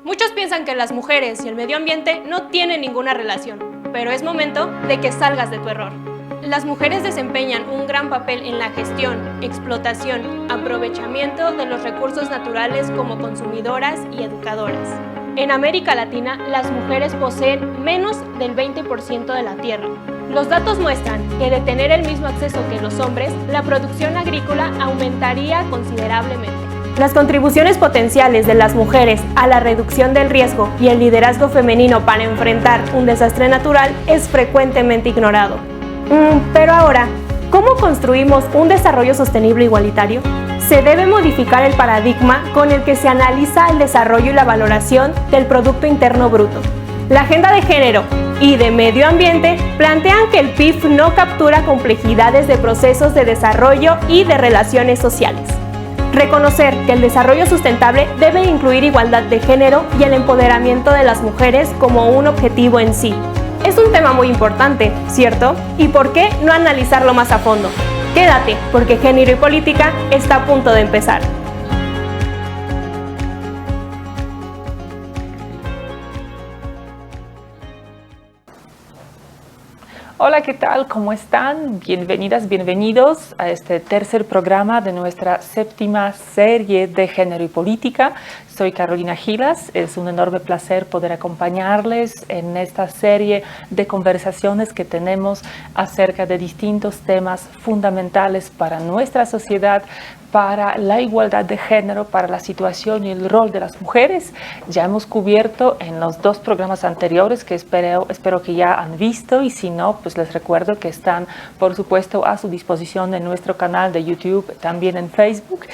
Muchos piensan que las mujeres y el medio ambiente no tienen ninguna relación, pero es momento de que salgas de tu error. Las mujeres desempeñan un gran papel en la gestión, explotación, aprovechamiento de los recursos naturales como consumidoras y educadoras. En América Latina, las mujeres poseen menos del 20% de la tierra. Los datos muestran que de tener el mismo acceso que los hombres, la producción agrícola aumentaría considerablemente. Las contribuciones potenciales de las mujeres a la reducción del riesgo y el liderazgo femenino para enfrentar un desastre natural es frecuentemente ignorado. Pero ahora, ¿cómo construimos un desarrollo sostenible igualitario? Se debe modificar el paradigma con el que se analiza el desarrollo y la valoración del Producto Interno Bruto. La Agenda de Género y de Medio Ambiente plantean que el PIB no captura complejidades de procesos de desarrollo y de relaciones sociales. Reconocer que el desarrollo sustentable debe incluir igualdad de género y el empoderamiento de las mujeres como un objetivo en sí. Es un tema muy importante, ¿cierto? ¿Y por qué no analizarlo más a fondo? Quédate, porque Género y Política está a punto de empezar. Hola, ¿qué tal? ¿Cómo están? Bienvenidas, bienvenidos a este tercer programa de nuestra séptima serie de Género y Política. Soy Carolina Gilas, es un enorme placer poder acompañarles en esta serie de conversaciones que tenemos acerca de distintos temas fundamentales para nuestra sociedad, para la igualdad de género, para la situación y el rol de las mujeres. Ya hemos cubierto en los dos programas anteriores que espero que ya han visto, y si no, pues les recuerdo que están, por supuesto, a su disposición en nuestro canal de YouTube, también en Facebook.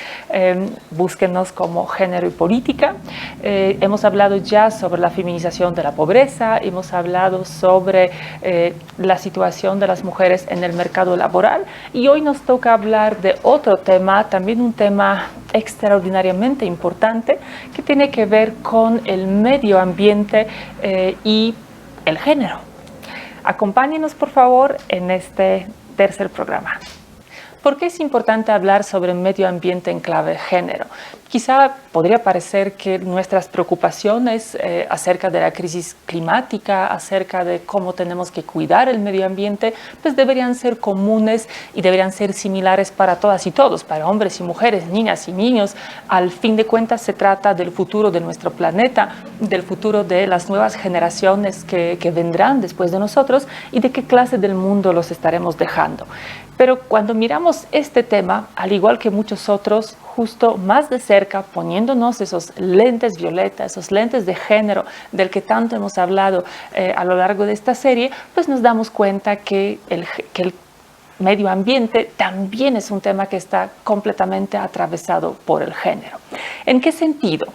Búsquenos como Género y Política. Hemos hablado ya sobre la feminización de la pobreza, hemos hablado sobre la situación de las mujeres en el mercado laboral, y hoy nos toca hablar de otro tema, también un tema extraordinariamente importante que tiene que ver con el medio ambiente y el género. Acompáñenos, por favor, en este tercer programa. ¿Por qué es importante hablar sobre medio ambiente en clave de género? Quizá podría parecer que nuestras preocupaciones acerca de la crisis climática, acerca de cómo tenemos que cuidar el medio ambiente, pues deberían ser comunes y deberían ser similares para todas y todos, para hombres y mujeres, niñas y niños. Al fin de cuentas se trata del futuro de nuestro planeta, del futuro de las nuevas generaciones que vendrán después de nosotros y de qué clase del mundo los estaremos dejando. Pero cuando miramos este tema, al igual que muchos otros, justo más de cerca, poniéndonos esos lentes violetas, esos lentes de género del que tanto hemos hablado a lo largo de esta serie, pues nos damos cuenta que el medio ambiente también es un tema que está completamente atravesado por el género. ¿En qué sentido?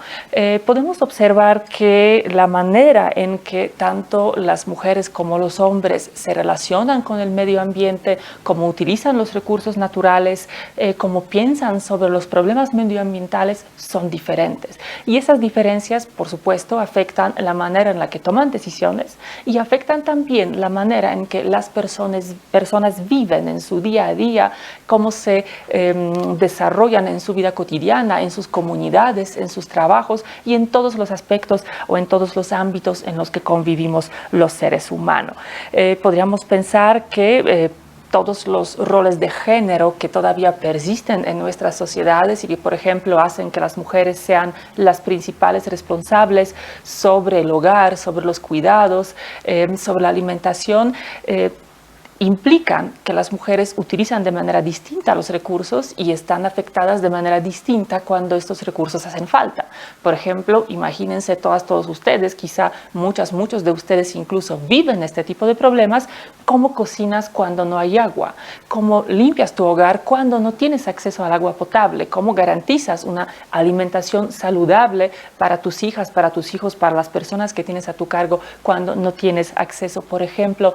Podemos observar que la manera en que tanto las mujeres como los hombres se relacionan con el medio ambiente, cómo utilizan los recursos naturales, cómo piensan sobre los problemas medioambientales, son diferentes. Y esas diferencias, por supuesto, afectan la manera en la que toman decisiones y afectan también la manera en que las personas viven en su día a día, cómo se desarrollan en su vida cotidiana, en sus comunidades, en sus trabajos y en todos los aspectos o en todos los ámbitos en los que convivimos los seres humanos. Podríamos pensar que todos los roles de género que todavía persisten en nuestras sociedades y que, por ejemplo, hacen que las mujeres sean las principales responsables sobre el hogar, sobre los cuidados, sobre la alimentación, implican que las mujeres utilizan de manera distinta los recursos y están afectadas de manera distinta cuando estos recursos hacen falta. Por ejemplo, imagínense todos ustedes, quizá muchos de ustedes incluso viven este tipo de problemas. ¿Cómo cocinas cuando no hay agua? ¿Cómo limpias tu hogar cuando no tienes acceso al agua potable? ¿Cómo garantizas una alimentación saludable para tus hijas, para tus hijos, para las personas que tienes a tu cargo cuando no tienes acceso, por ejemplo,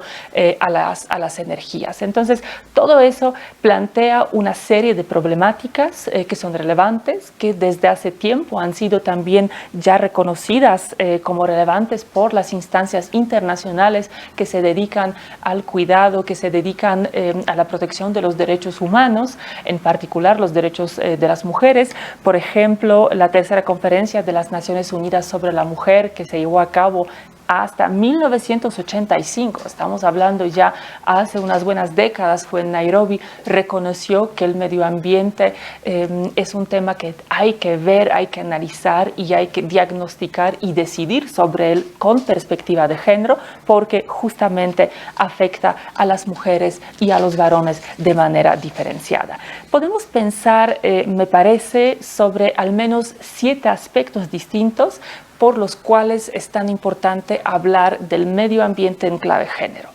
a las las energías. Entonces, todo eso plantea una serie de problemáticas que son relevantes, que desde hace tiempo han sido también ya reconocidas como relevantes por las instancias internacionales que se dedican al cuidado, que se dedican a la protección de los derechos humanos, en particular los derechos de las mujeres. Por ejemplo, la tercera conferencia de las Naciones Unidas sobre la mujer, que se llevó a cabo hasta 1985, estamos hablando ya hace unas buenas décadas, fue en Nairobi, reconoció que el medio ambiente es un tema que hay que ver, hay que analizar y hay que diagnosticar y decidir sobre él con perspectiva de género, porque justamente afecta a las mujeres y a los varones de manera diferenciada. Podemos pensar, me parece, sobre al menos 7 aspectos distintos por los cuales es tan importante hablar del medio ambiente en clave género.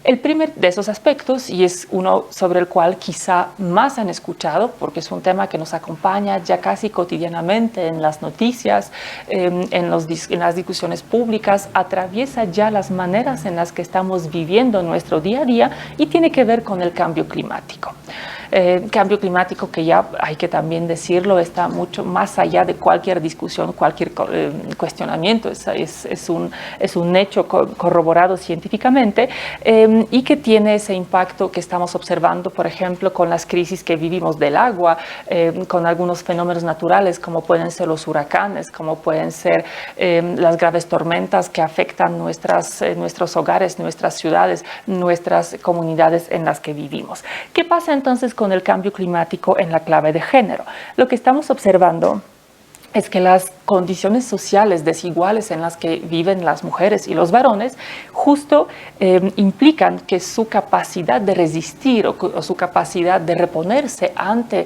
El primer de esos aspectos, y es uno sobre el cual quizá más han escuchado, porque es un tema que nos acompaña ya casi cotidianamente en las noticias, en las discusiones públicas, atraviesa ya las maneras en las que estamos viviendo nuestro día a día y tiene que ver con el cambio climático. Cambio climático que ya hay que también decirlo, está mucho más allá de cualquier discusión, cualquier cuestionamiento, es un hecho corroborado científicamente y que tiene ese impacto que estamos observando, por ejemplo, con las crisis que vivimos del agua, con algunos fenómenos naturales como pueden ser los huracanes, como pueden ser las graves tormentas que afectan nuestros hogares, nuestras ciudades, nuestras comunidades en las que vivimos. ¿Qué pasa entonces con el cambio climático en la clave de género? Lo que estamos observando es que las condiciones sociales desiguales en las que viven las mujeres y los varones justo implican que su capacidad de resistir o su capacidad de reponerse ante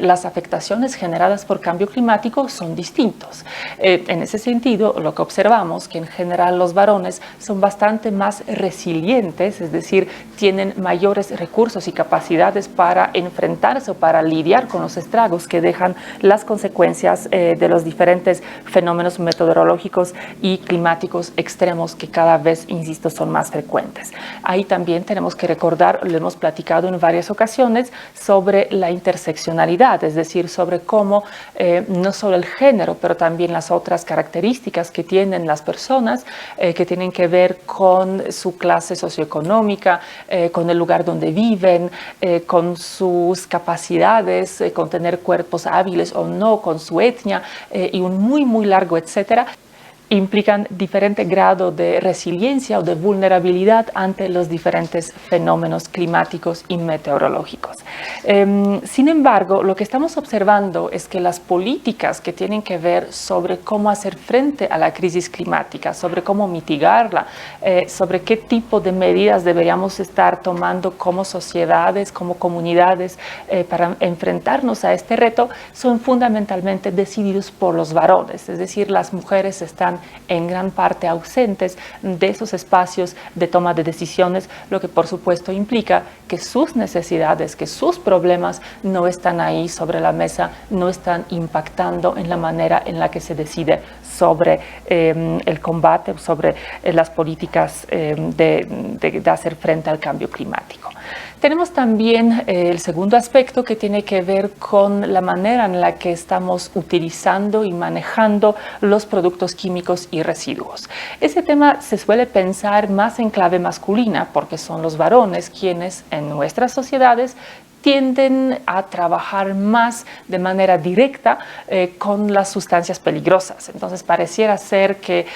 las afectaciones generadas por cambio climático son distintos. En ese sentido, lo que observamos que en general los varones son bastante más resilientes, es decir, tienen mayores recursos y capacidades para enfrentarse o para lidiar con los estragos que dejan las consecuencias de los diferentes fenómenos meteorológicos y climáticos extremos que cada vez, insisto, son más frecuentes. Ahí también tenemos que recordar, lo hemos platicado en varias ocasiones, sobre la interseccionalidad, es decir, sobre cómo no solo el género, pero también las otras características que tienen las personas, que tienen que ver con su clase socioeconómica, con el lugar donde viven, con sus capacidades, con tener cuerpos hábiles o no, con su etnia, y un muy largo etcétera, implican diferente grado de resiliencia o de vulnerabilidad ante los diferentes fenómenos climáticos y meteorológicos. Sin embargo, lo que estamos observando es que las políticas que tienen que ver sobre cómo hacer frente a la crisis climática, sobre cómo mitigarla, sobre qué tipo de medidas deberíamos estar tomando como sociedades, como comunidades para enfrentarnos a este reto, son fundamentalmente decididos por los varones, es decir, las mujeres están en gran parte ausentes de esos espacios de toma de decisiones, lo que por supuesto implica que sus necesidades, que sus problemas no están ahí sobre la mesa, no están impactando en la manera en la que se decide sobre el combate, sobre las políticas de hacer frente al cambio climático. Tenemos también el segundo aspecto que tiene que ver con la manera en la que estamos utilizando y manejando los productos químicos y residuos. Ese tema se suele pensar más en clave masculina porque son los varones quienes en nuestras sociedades tienden a trabajar más de manera directa con las sustancias peligrosas. Entonces pareciera ser que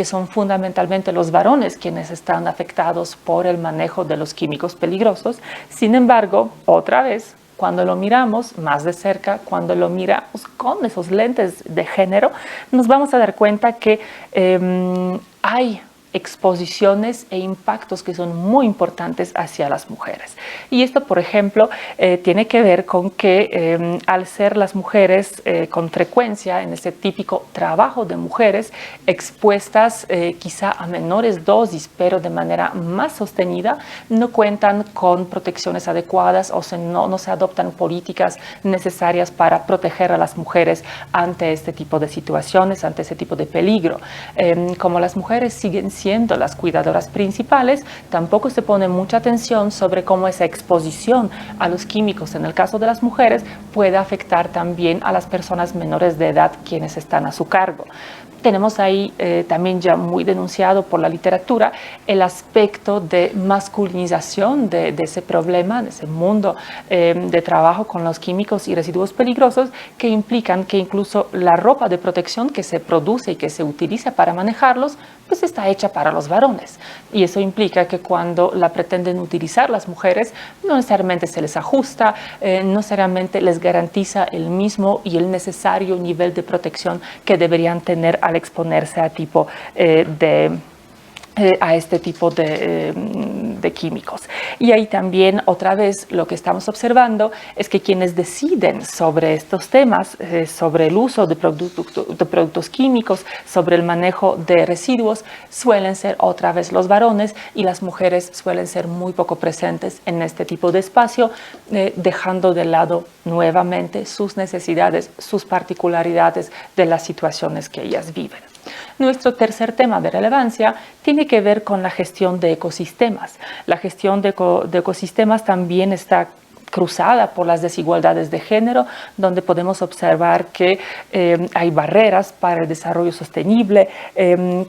son fundamentalmente los varones quienes están afectados por el manejo de los químicos peligrosos. Sin embargo, otra vez, cuando lo miramos más de cerca, cuando lo miramos con esos lentes de género, nos vamos a dar cuenta que hay exposiciones e impactos que son muy importantes hacia las mujeres. Y esto, por ejemplo, tiene que ver con que al ser las mujeres con frecuencia en ese típico trabajo de mujeres expuestas quizá a menores dosis, pero de manera más sostenida, no cuentan con protecciones adecuadas o no se adoptan políticas necesarias para proteger a las mujeres ante este tipo de situaciones, ante este tipo de peligro. Como las mujeres siguen siendo las cuidadoras principales, tampoco se pone mucha atención sobre cómo esa exposición a los químicos, en el caso de las mujeres, puede afectar también a las personas menores de edad quienes están a su cargo. Tenemos ahí también ya muy denunciado por la literatura el aspecto de masculinización de ese problema, de ese mundo de trabajo con los químicos y residuos peligrosos, que implican que incluso la ropa de protección que se produce y que se utiliza para manejarlos, pues está hecha para los varones. Y eso implica que cuando la pretenden utilizar las mujeres, no necesariamente se les ajusta, no necesariamente les garantiza el mismo y el necesario nivel de protección que deberían tener al exponerse a este tipo de químicos. Y ahí también otra vez lo que estamos observando es que quienes deciden sobre estos temas, sobre el uso de productos químicos, sobre el manejo de residuos, suelen ser otra vez los varones, y las mujeres suelen ser muy poco presentes en este tipo de espacio, dejando de lado nuevamente sus necesidades, sus particularidades de las situaciones que ellas viven. Nuestro tercer tema de relevancia tiene que ver con la gestión de ecosistemas. La gestión de ecosistemas también está cruzada por las desigualdades de género, donde podemos observar que hay barreras para el desarrollo sostenible,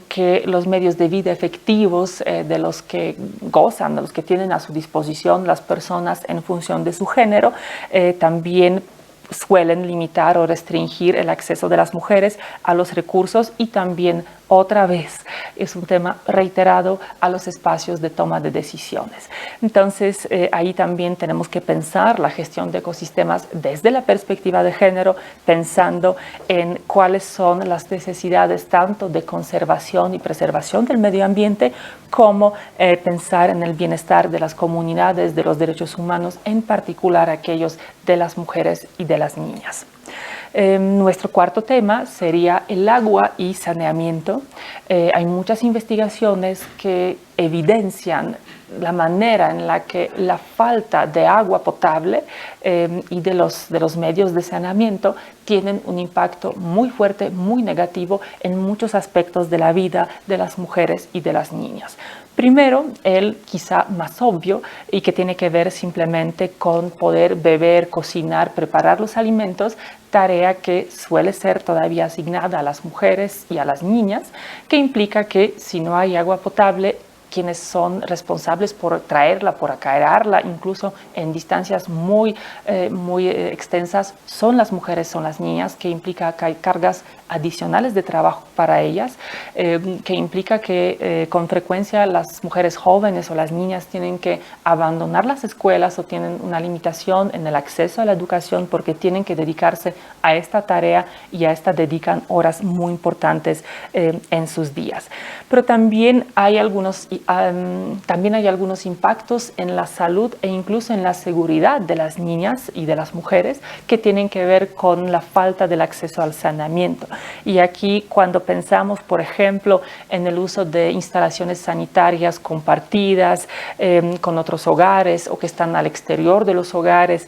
que los medios de vida efectivos de los que gozan, de los que tienen a su disposición las personas en función de su género, también suelen limitar o restringir el acceso de las mujeres a los recursos, y también otra vez es un tema reiterado a los espacios de toma de decisiones. Entonces ahí también tenemos que pensar la gestión de ecosistemas desde la perspectiva de género, pensando en cuáles son las necesidades tanto de conservación y preservación del medio ambiente, como pensar en el bienestar de las comunidades, de los derechos humanos, en particular aquellos de las mujeres y de las niñas. Nuestro cuarto tema sería el agua y saneamiento. Hay muchas investigaciones que evidencian la manera en la que la falta de agua potable y de los medios de saneamiento tienen un impacto muy fuerte, muy negativo en muchos aspectos de la vida de las mujeres y de las niñas. Primero, el quizá más obvio, y que tiene que ver simplemente con poder beber, cocinar, preparar los alimentos, tarea que suele ser todavía asignada a las mujeres y a las niñas, que implica que si no hay agua potable, quienes son responsables por traerla, por acarrearla, incluso en distancias muy extensas, son las mujeres, son las niñas, que implica que hay cargas adicionales de trabajo para ellas, que implica que con frecuencia las mujeres jóvenes o las niñas tienen que abandonar las escuelas o tienen una limitación en el acceso a la educación porque tienen que dedicarse a esta tarea, y a esta dedican horas muy importantes en sus días. Pero también hay algunos impactos en la salud e incluso en la seguridad de las niñas y de las mujeres, que tienen que ver con la falta del acceso al saneamiento. Y aquí, cuando pensamos, por ejemplo, en el uso de instalaciones sanitarias compartidas con otros hogares, o que están al exterior de los hogares,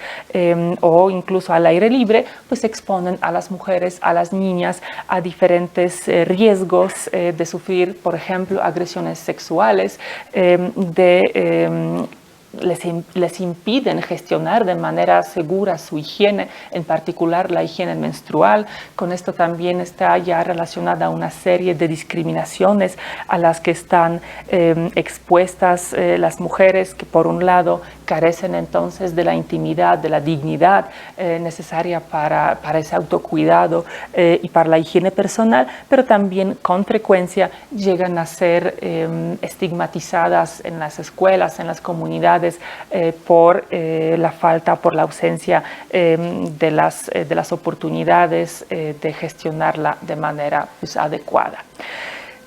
o incluso al aire libre, pues exponen a las mujeres, a las niñas, a diferentes riesgos de sufrir, por ejemplo, agresiones sexuales, les impiden gestionar de manera segura su higiene, en particular la higiene menstrual. Con esto también está ya relacionada una serie de discriminaciones a las que están expuestas las mujeres, que por un lado carecen entonces de la intimidad, de la dignidad necesaria para ese autocuidado y para la higiene personal, pero también con frecuencia llegan a ser estigmatizadas en las escuelas, en las comunidades, por la falta, por la ausencia de las oportunidades de gestionarla de manera adecuada.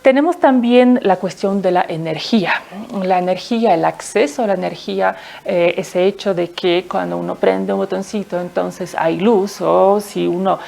Tenemos también la cuestión de la energía, el acceso a la energía, ese hecho de que cuando uno prende un botoncito entonces hay luz, o si uno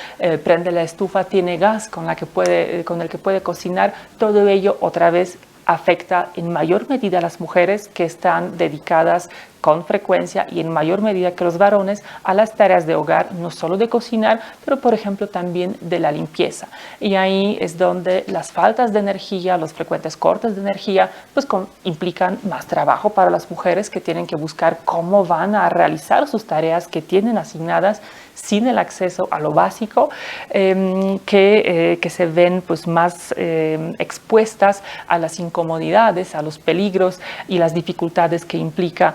prende la estufa tiene gas con el que puede cocinar. Todo ello otra vez afecta en mayor medida a las mujeres, que están dedicadas con frecuencia y en mayor medida que los varones a las tareas de hogar, no solo de cocinar, pero por ejemplo también de la limpieza. Y ahí es donde las faltas de energía, los frecuentes cortes de energía, pues implican más trabajo para las mujeres que tienen que buscar cómo van a realizar sus tareas que tienen asignadas sin el acceso a lo básico, que se ven pues más expuestas a las incomodidades, a los peligros y las dificultades que implica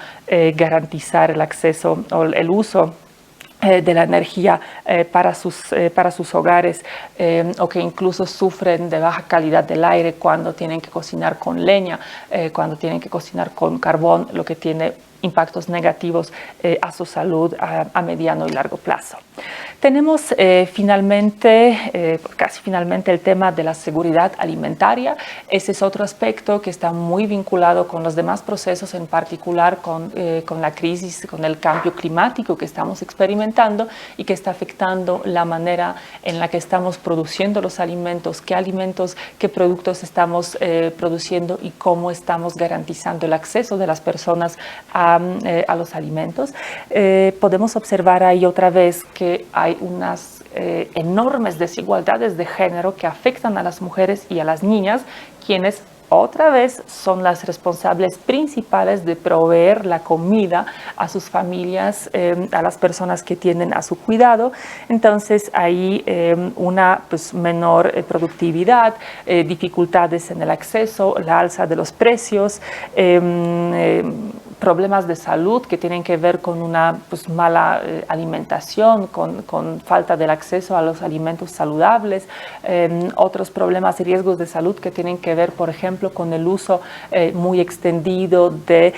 garantizar el acceso o el uso de la energía para sus hogares, o que incluso sufren de baja calidad del aire cuando tienen que cocinar con leña, cuando tienen que cocinar con carbón, lo que tiene impactos negativos a su salud a mediano y largo plazo. Tenemos casi finalmente el tema de la seguridad alimentaria. Ese es otro aspecto que está muy vinculado con los demás procesos, en particular con la crisis, con el cambio climático que estamos experimentando y que está afectando la manera en la que estamos produciendo los alimentos, qué productos estamos produciendo y cómo estamos garantizando el acceso de las personas a los alimentos. Podemos observar ahí otra vez que hay unas enormes desigualdades de género que afectan a las mujeres y a las niñas, quienes otra vez son las responsables principales de proveer la comida a sus familias, a las personas que tienen a su cuidado. Entonces hay una menor productividad, dificultades en el acceso, la alza de los precios, problemas de salud que tienen que ver con una mala alimentación, con falta del acceso a los alimentos saludables, otros problemas y riesgos de salud que tienen que ver, por ejemplo, con el uso muy extendido de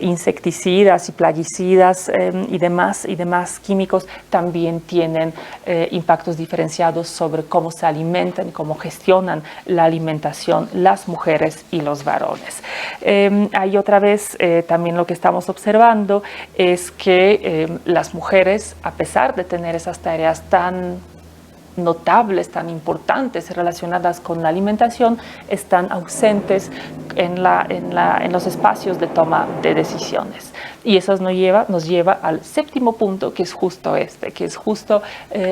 insecticidas y plaguicidas y demás químicos, también tienen impactos diferenciados sobre cómo se alimentan y cómo gestionan la alimentación las mujeres y los varones. Ahí otra vez también lo que estamos observando es que las mujeres, a pesar de tener esas tareas tan notables, tan importantes relacionadas con la alimentación, están ausentes en los espacios de toma de decisiones. Y eso nos lleva al séptimo punto, que es justo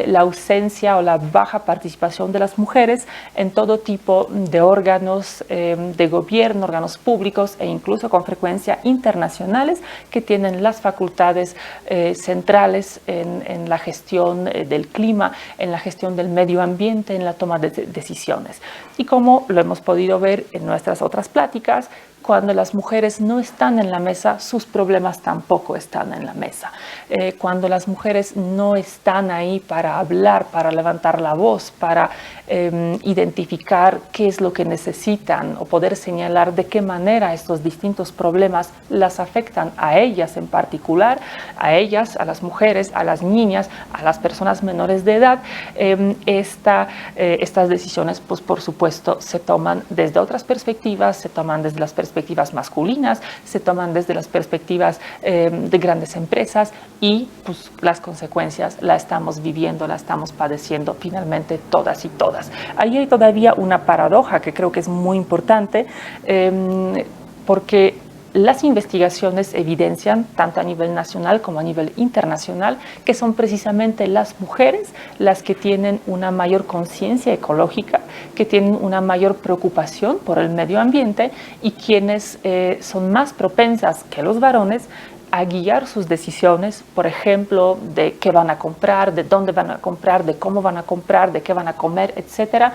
la ausencia o la baja participación de las mujeres en todo tipo de órganos de gobierno, órganos públicos e incluso con frecuencia internacionales que tienen las facultades centrales en la gestión del clima, en la gestión del medio ambiente, en la toma de decisiones. Y como lo hemos podido ver en nuestras otras pláticas, cuando las mujeres no están en la mesa, sus problemas tampoco están en la mesa. Cuando las mujeres no están ahí para hablar, para levantar la voz, para identificar qué es lo que necesitan o poder señalar de qué manera estos distintos problemas las afectan a ellas en particular, a ellas, a las mujeres, a las niñas, a las personas menores de edad, estas decisiones, pues por supuesto, se toman desde otras perspectivas, se toman desde las perspectivas masculinas, se toman desde las perspectivas de grandes empresas y pues las consecuencias las estamos viviendo, las estamos padeciendo finalmente todas y todas. Ahí hay todavía una paradoja que creo que es muy importante porque las investigaciones evidencian, tanto a nivel nacional como a nivel internacional, que son precisamente las mujeres las que tienen una mayor conciencia ecológica, que tienen una mayor preocupación por el medio ambiente y quienes son más propensas que los varones a guiar sus decisiones, por ejemplo, de qué van a comprar, de dónde van a comprar, de cómo van a comprar, de qué van a comer, etcétera,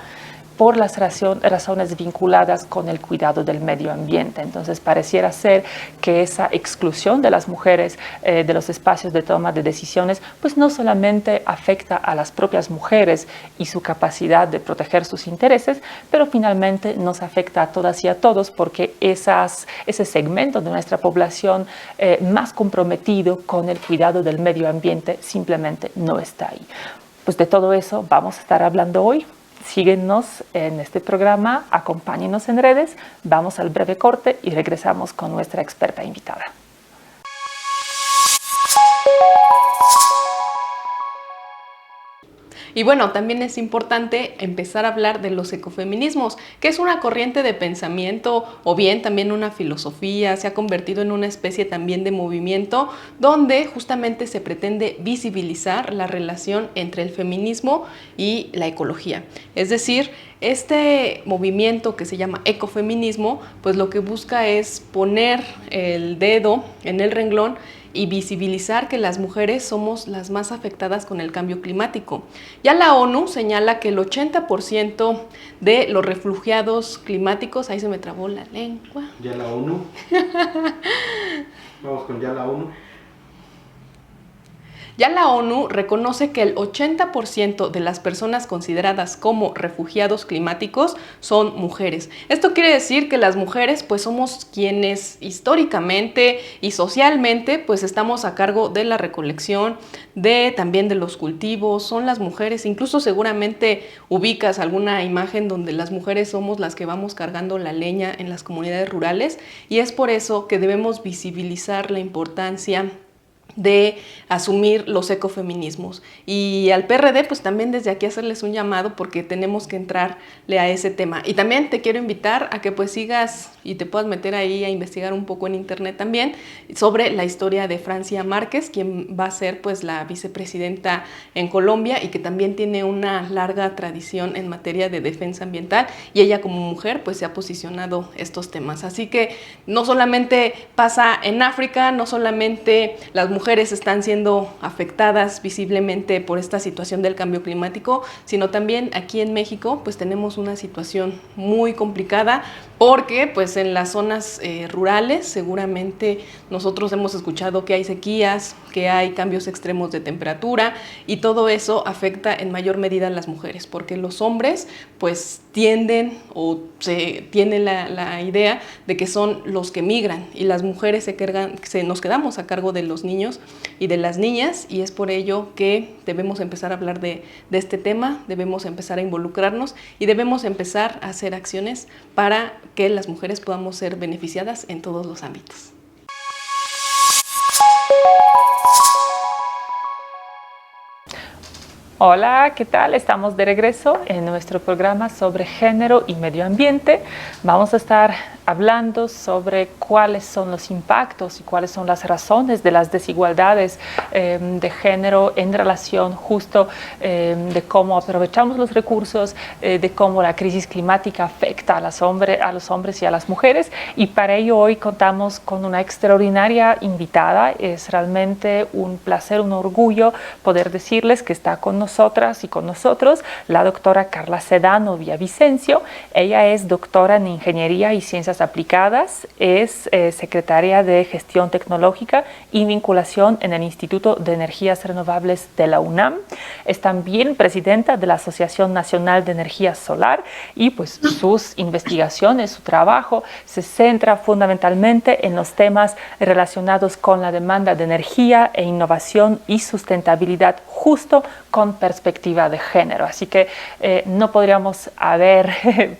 por las razones vinculadas con el cuidado del medio ambiente. Entonces, pareciera ser que esa exclusión de las mujeres de los espacios de toma de decisiones, pues no solamente afecta a las propias mujeres y su capacidad de proteger sus intereses, pero finalmente nos afecta a todas y a todos porque ese segmento de nuestra población más comprometido con el cuidado del medio ambiente simplemente no está ahí. Pues de todo eso vamos a estar hablando hoy. Síguenos en este programa, acompáñenos en redes, vamos al breve corte y regresamos con nuestra experta invitada. Y bueno, también es importante empezar a hablar de los ecofeminismos, que es una corriente de pensamiento o bien también una filosofía, se ha convertido en una especie también de movimiento donde justamente se pretende visibilizar la relación entre el feminismo y la ecología. Es decir, este movimiento que se llama ecofeminismo, pues lo que busca es poner el dedo en el renglón y visibilizar que las mujeres somos las más afectadas con el cambio climático. Ya la ONU señala que el 80% de los refugiados climáticos, ahí se me trabó la lengua. Ya la ONU. Vamos con ya la ONU. Ya la ONU reconoce que el 80% de las personas consideradas como refugiados climáticos son mujeres. Esto quiere decir que las mujeres pues somos quienes históricamente y socialmente pues estamos a cargo de la recolección, también de los cultivos, son las mujeres, incluso seguramente ubicas alguna imagen donde las mujeres somos las que vamos cargando la leña en las comunidades rurales y es por eso que debemos visibilizar la importancia de asumir los ecofeminismos. Y al PRD, pues también desde aquí hacerles un llamado porque tenemos que entrarle a ese tema. Y también te quiero invitar a que pues sigas y te puedas meter ahí a investigar un poco en internet también sobre la historia de Francia Márquez, quien va a ser pues la vicepresidenta en Colombia y que también tiene una larga tradición en materia de defensa ambiental y ella como mujer pues se ha posicionado estos temas. Así que no solamente pasa en África, no solamente las mujeres están siendo afectadas visiblemente por esta situación del cambio climático, sino también aquí en México pues tenemos una situación muy complicada porque pues en las zonas rurales seguramente nosotros hemos escuchado que hay sequías, que hay cambios extremos de temperatura y todo eso afecta en mayor medida a las mujeres porque los hombres pues tienden o se tiene la idea de que son los que migran y las mujeres nos quedamos a cargo de los niños y de las niñas y es por ello que debemos empezar a hablar de este tema, debemos empezar a involucrarnos y debemos empezar a hacer acciones para que las mujeres podamos ser beneficiadas en todos los ámbitos. Hola, ¿qué tal? Estamos de regreso en nuestro programa sobre género y medio ambiente. Vamos a estar hablando sobre cuáles son los impactos y cuáles son las razones de las desigualdades de género en relación justo de cómo aprovechamos los recursos, de cómo la crisis climática afecta a los hombres y a las mujeres. Y para ello hoy contamos con una extraordinaria invitada. Es realmente un placer, un orgullo poder decirles que está con nosotras y con nosotros la doctora Carla Sedano Villavicencio. Ella es doctora en Ingeniería y Ciencias Aplicadas, es secretaria de Gestión Tecnológica y Vinculación en el Instituto de Energías Renovables de la UNAM. Es también presidenta de la Asociación Nacional de Energía Solar y pues sus investigaciones, su trabajo se centra fundamentalmente en los temas relacionados con la demanda de energía e innovación y sustentabilidad justo con perspectiva de género. Así que no podríamos haber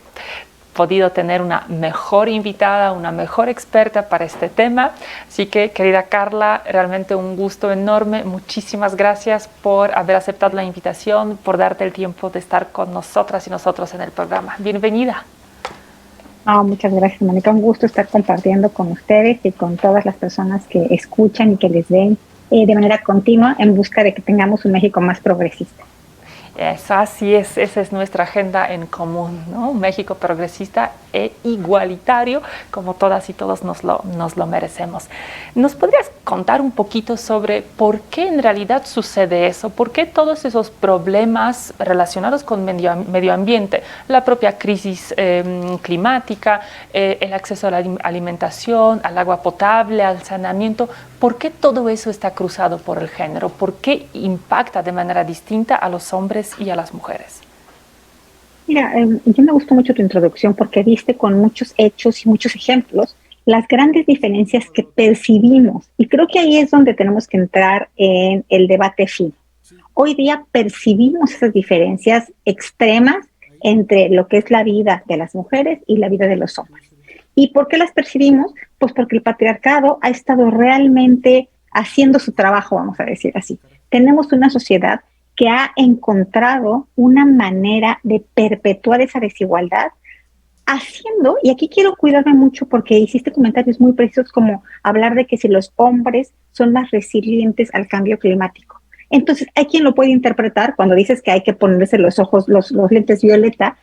podido tener una mejor invitada, una mejor experta para este tema. Así que, querida Carla, realmente un gusto enorme. Muchísimas gracias por haber aceptado la invitación, por darte el tiempo de estar con nosotras y nosotros en el programa. Bienvenida. Muchas gracias, Mónica. Un gusto estar compartiendo con ustedes y con todas las personas que escuchan y que les ven de manera continua en busca de que tengamos un México más progresista. Eso, así es, esa es nuestra agenda en común, ¿no? Un México progresista e igualitario, como todas y todos nos lo merecemos. ¿Nos podrías contar un poquito sobre por qué en realidad sucede eso? ¿Por qué todos esos problemas relacionados con medio ambiente, la propia crisis climática, el acceso a la alimentación, al agua potable, al saneamiento, por qué todo eso está cruzado por el género? ¿Por qué impacta de manera distinta a los hombres y a las mujeres? Mira, yo me gustó mucho tu introducción porque diste con muchos hechos y muchos ejemplos las grandes diferencias que percibimos. Y creo que ahí es donde tenemos que entrar en el debate fino. Hoy día percibimos esas diferencias extremas entre lo que es la vida de las mujeres y la vida de los hombres. ¿Y por qué las percibimos? Pues porque el patriarcado ha estado realmente haciendo su trabajo, vamos a decir así. Tenemos una sociedad que ha encontrado una manera de perpetuar esa desigualdad haciendo, y aquí quiero cuidarme mucho porque hiciste comentarios muy precisos como hablar de que si los hombres son más resilientes al cambio climático. Entonces, hay quien lo puede interpretar cuando dices que hay que ponerse los ojos, los lentes violeta,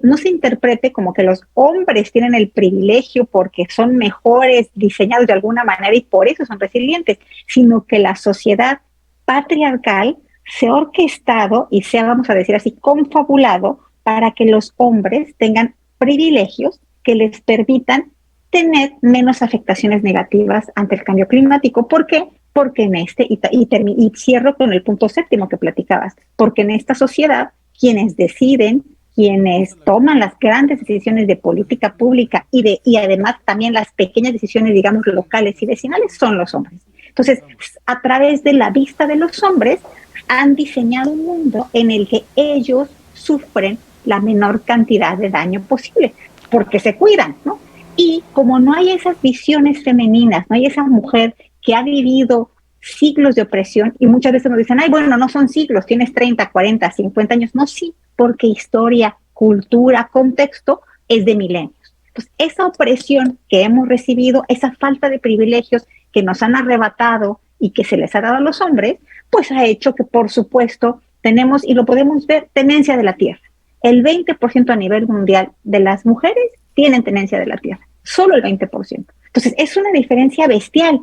no se interprete como que los hombres tienen el privilegio porque son mejores diseñados de alguna manera y por eso son resilientes, sino que la sociedad patriarcal se ha orquestado y se ha, vamos a decir así, confabulado para que los hombres tengan privilegios que les permitan tener menos afectaciones negativas ante el cambio climático. ¿Por qué? Porque en y cierro con el punto séptimo que platicabas, porque en esta sociedad quienes deciden, quienes toman las grandes decisiones de política pública y además también las pequeñas decisiones, digamos, locales y vecinales, son los hombres. Entonces, a través de la vista de los hombres, han diseñado un mundo en el que ellos sufren la menor cantidad de daño posible, porque se cuidan, ¿no? Y como no hay esas visiones femeninas, no hay esa mujer que ha vivido siglos de opresión, y muchas veces nos dicen, ay, bueno, no son siglos, tienes 30, 40, 50 años. No, sí, porque historia, cultura, contexto es de milenios. Entonces, esa opresión que hemos recibido, esa falta de privilegios que nos han arrebatado y que se les ha dado a los hombres, pues ha hecho que, por supuesto, tenemos, y lo podemos ver, tenencia de la tierra. El 20% a nivel mundial de las mujeres tienen tenencia de la tierra, solo el 20%. Entonces, es una diferencia bestial,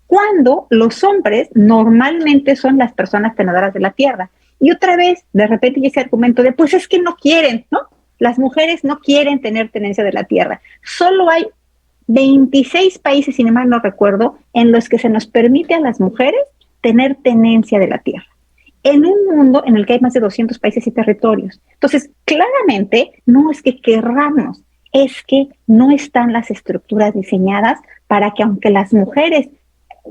cuando los hombres normalmente son las personas tenedoras de la tierra. Y otra vez, de repente, y ese argumento de, pues es que no quieren, ¿no? Las mujeres no quieren tener tenencia de la tierra. Solo hay 26 países, sin embargo, no recuerdo, en los que se nos permite a las mujeres tener tenencia de la tierra, en un mundo en el que hay más de 200 países y territorios. Entonces, claramente, no es que querramos, es que no están las estructuras diseñadas para que, aunque las mujeres,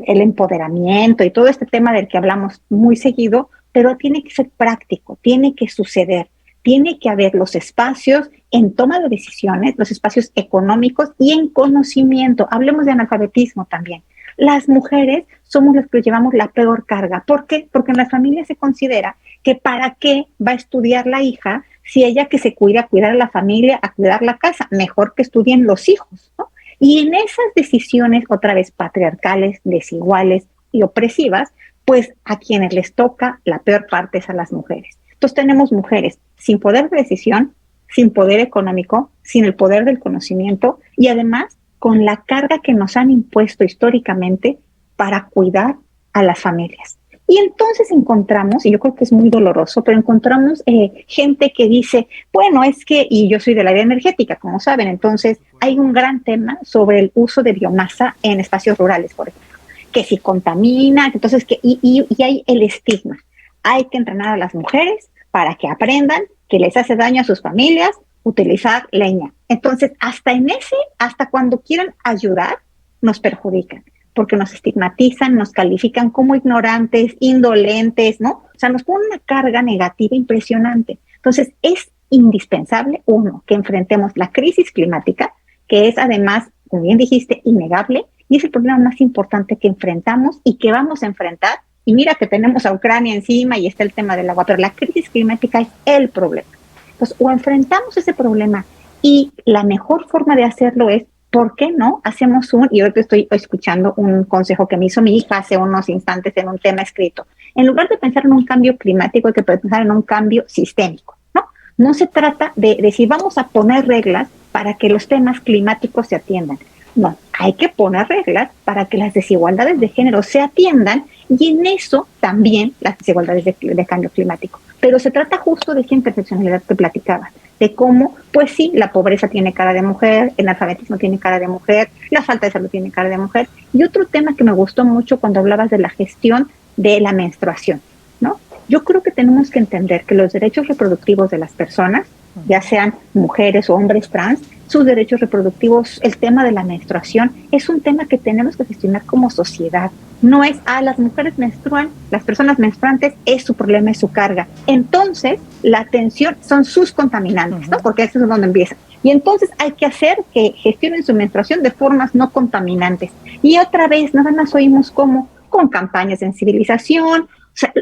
el empoderamiento y todo este tema del que hablamos muy seguido, pero tiene que ser práctico, tiene que suceder, tiene que haber los espacios en toma de decisiones, los espacios económicos y en conocimiento. Hablemos de analfabetismo también. Las mujeres somos las que llevamos la peor carga. ¿Por qué? Porque en las familias se considera que para qué va a estudiar la hija si ella que se cuida, a cuidar a la familia, a cuidar la casa, mejor que estudien los hijos, ¿no? Y en esas decisiones, otra vez patriarcales, desiguales y opresivas, pues a quienes les toca la peor parte es a las mujeres. Entonces tenemos mujeres sin poder de decisión, sin poder económico, sin el poder del conocimiento y además con la carga que nos han impuesto históricamente para cuidar a las familias. Y entonces encontramos, y yo creo que es muy doloroso, pero encontramos gente que dice, bueno, es que, y yo soy del área energética, como saben, entonces hay un gran tema sobre el uso de biomasa en espacios rurales, por ejemplo, que si contamina, entonces y hay el estigma. Hay que entrenar a las mujeres para que aprendan que les hace daño a sus familias utilizar leña. Entonces, hasta cuando quieran ayudar, nos perjudican, porque nos estigmatizan, nos califican como ignorantes, indolentes, ¿no? O sea, nos ponen una carga negativa impresionante. Entonces, es indispensable, uno, que enfrentemos la crisis climática, que es además, como bien dijiste, innegable, y es el problema más importante que enfrentamos y que vamos a enfrentar. Y mira que tenemos a Ucrania encima y está el tema del agua, pero la crisis climática es el problema. Entonces, o enfrentamos ese problema y la mejor forma de hacerlo es, ¿por qué no hacemos y ahorita estoy escuchando un consejo que me hizo mi hija hace unos instantes en un tema escrito? En lugar de pensar en un cambio climático, hay que pensar en un cambio sistémico, ¿no? No se trata de decir, vamos a poner reglas para que los temas climáticos se atiendan. No, hay que poner reglas para que las desigualdades de género se atiendan y en eso también las desigualdades de cambio climático. Pero se trata justo de esa interseccionalidad que platicaba, de cómo, pues sí, la pobreza tiene cara de mujer, el analfabetismo tiene cara de mujer, la falta de salud tiene cara de mujer. Y otro tema que me gustó mucho cuando hablabas de la gestión de la menstruación, ¿no? Yo creo que tenemos que entender que los derechos reproductivos de las personas, ya sean mujeres o hombres trans, sus derechos reproductivos, el tema de la menstruación, es un tema que tenemos que gestionar como sociedad. No es, las mujeres menstruan, las personas menstruantes, es su problema, es su carga. Entonces, la atención son sus contaminantes, ¿no? Porque eso es donde empieza. Y entonces hay que hacer que gestionen su menstruación de formas no contaminantes. Y otra vez, nada más oímos cómo, con campañas de sensibilización, o sea,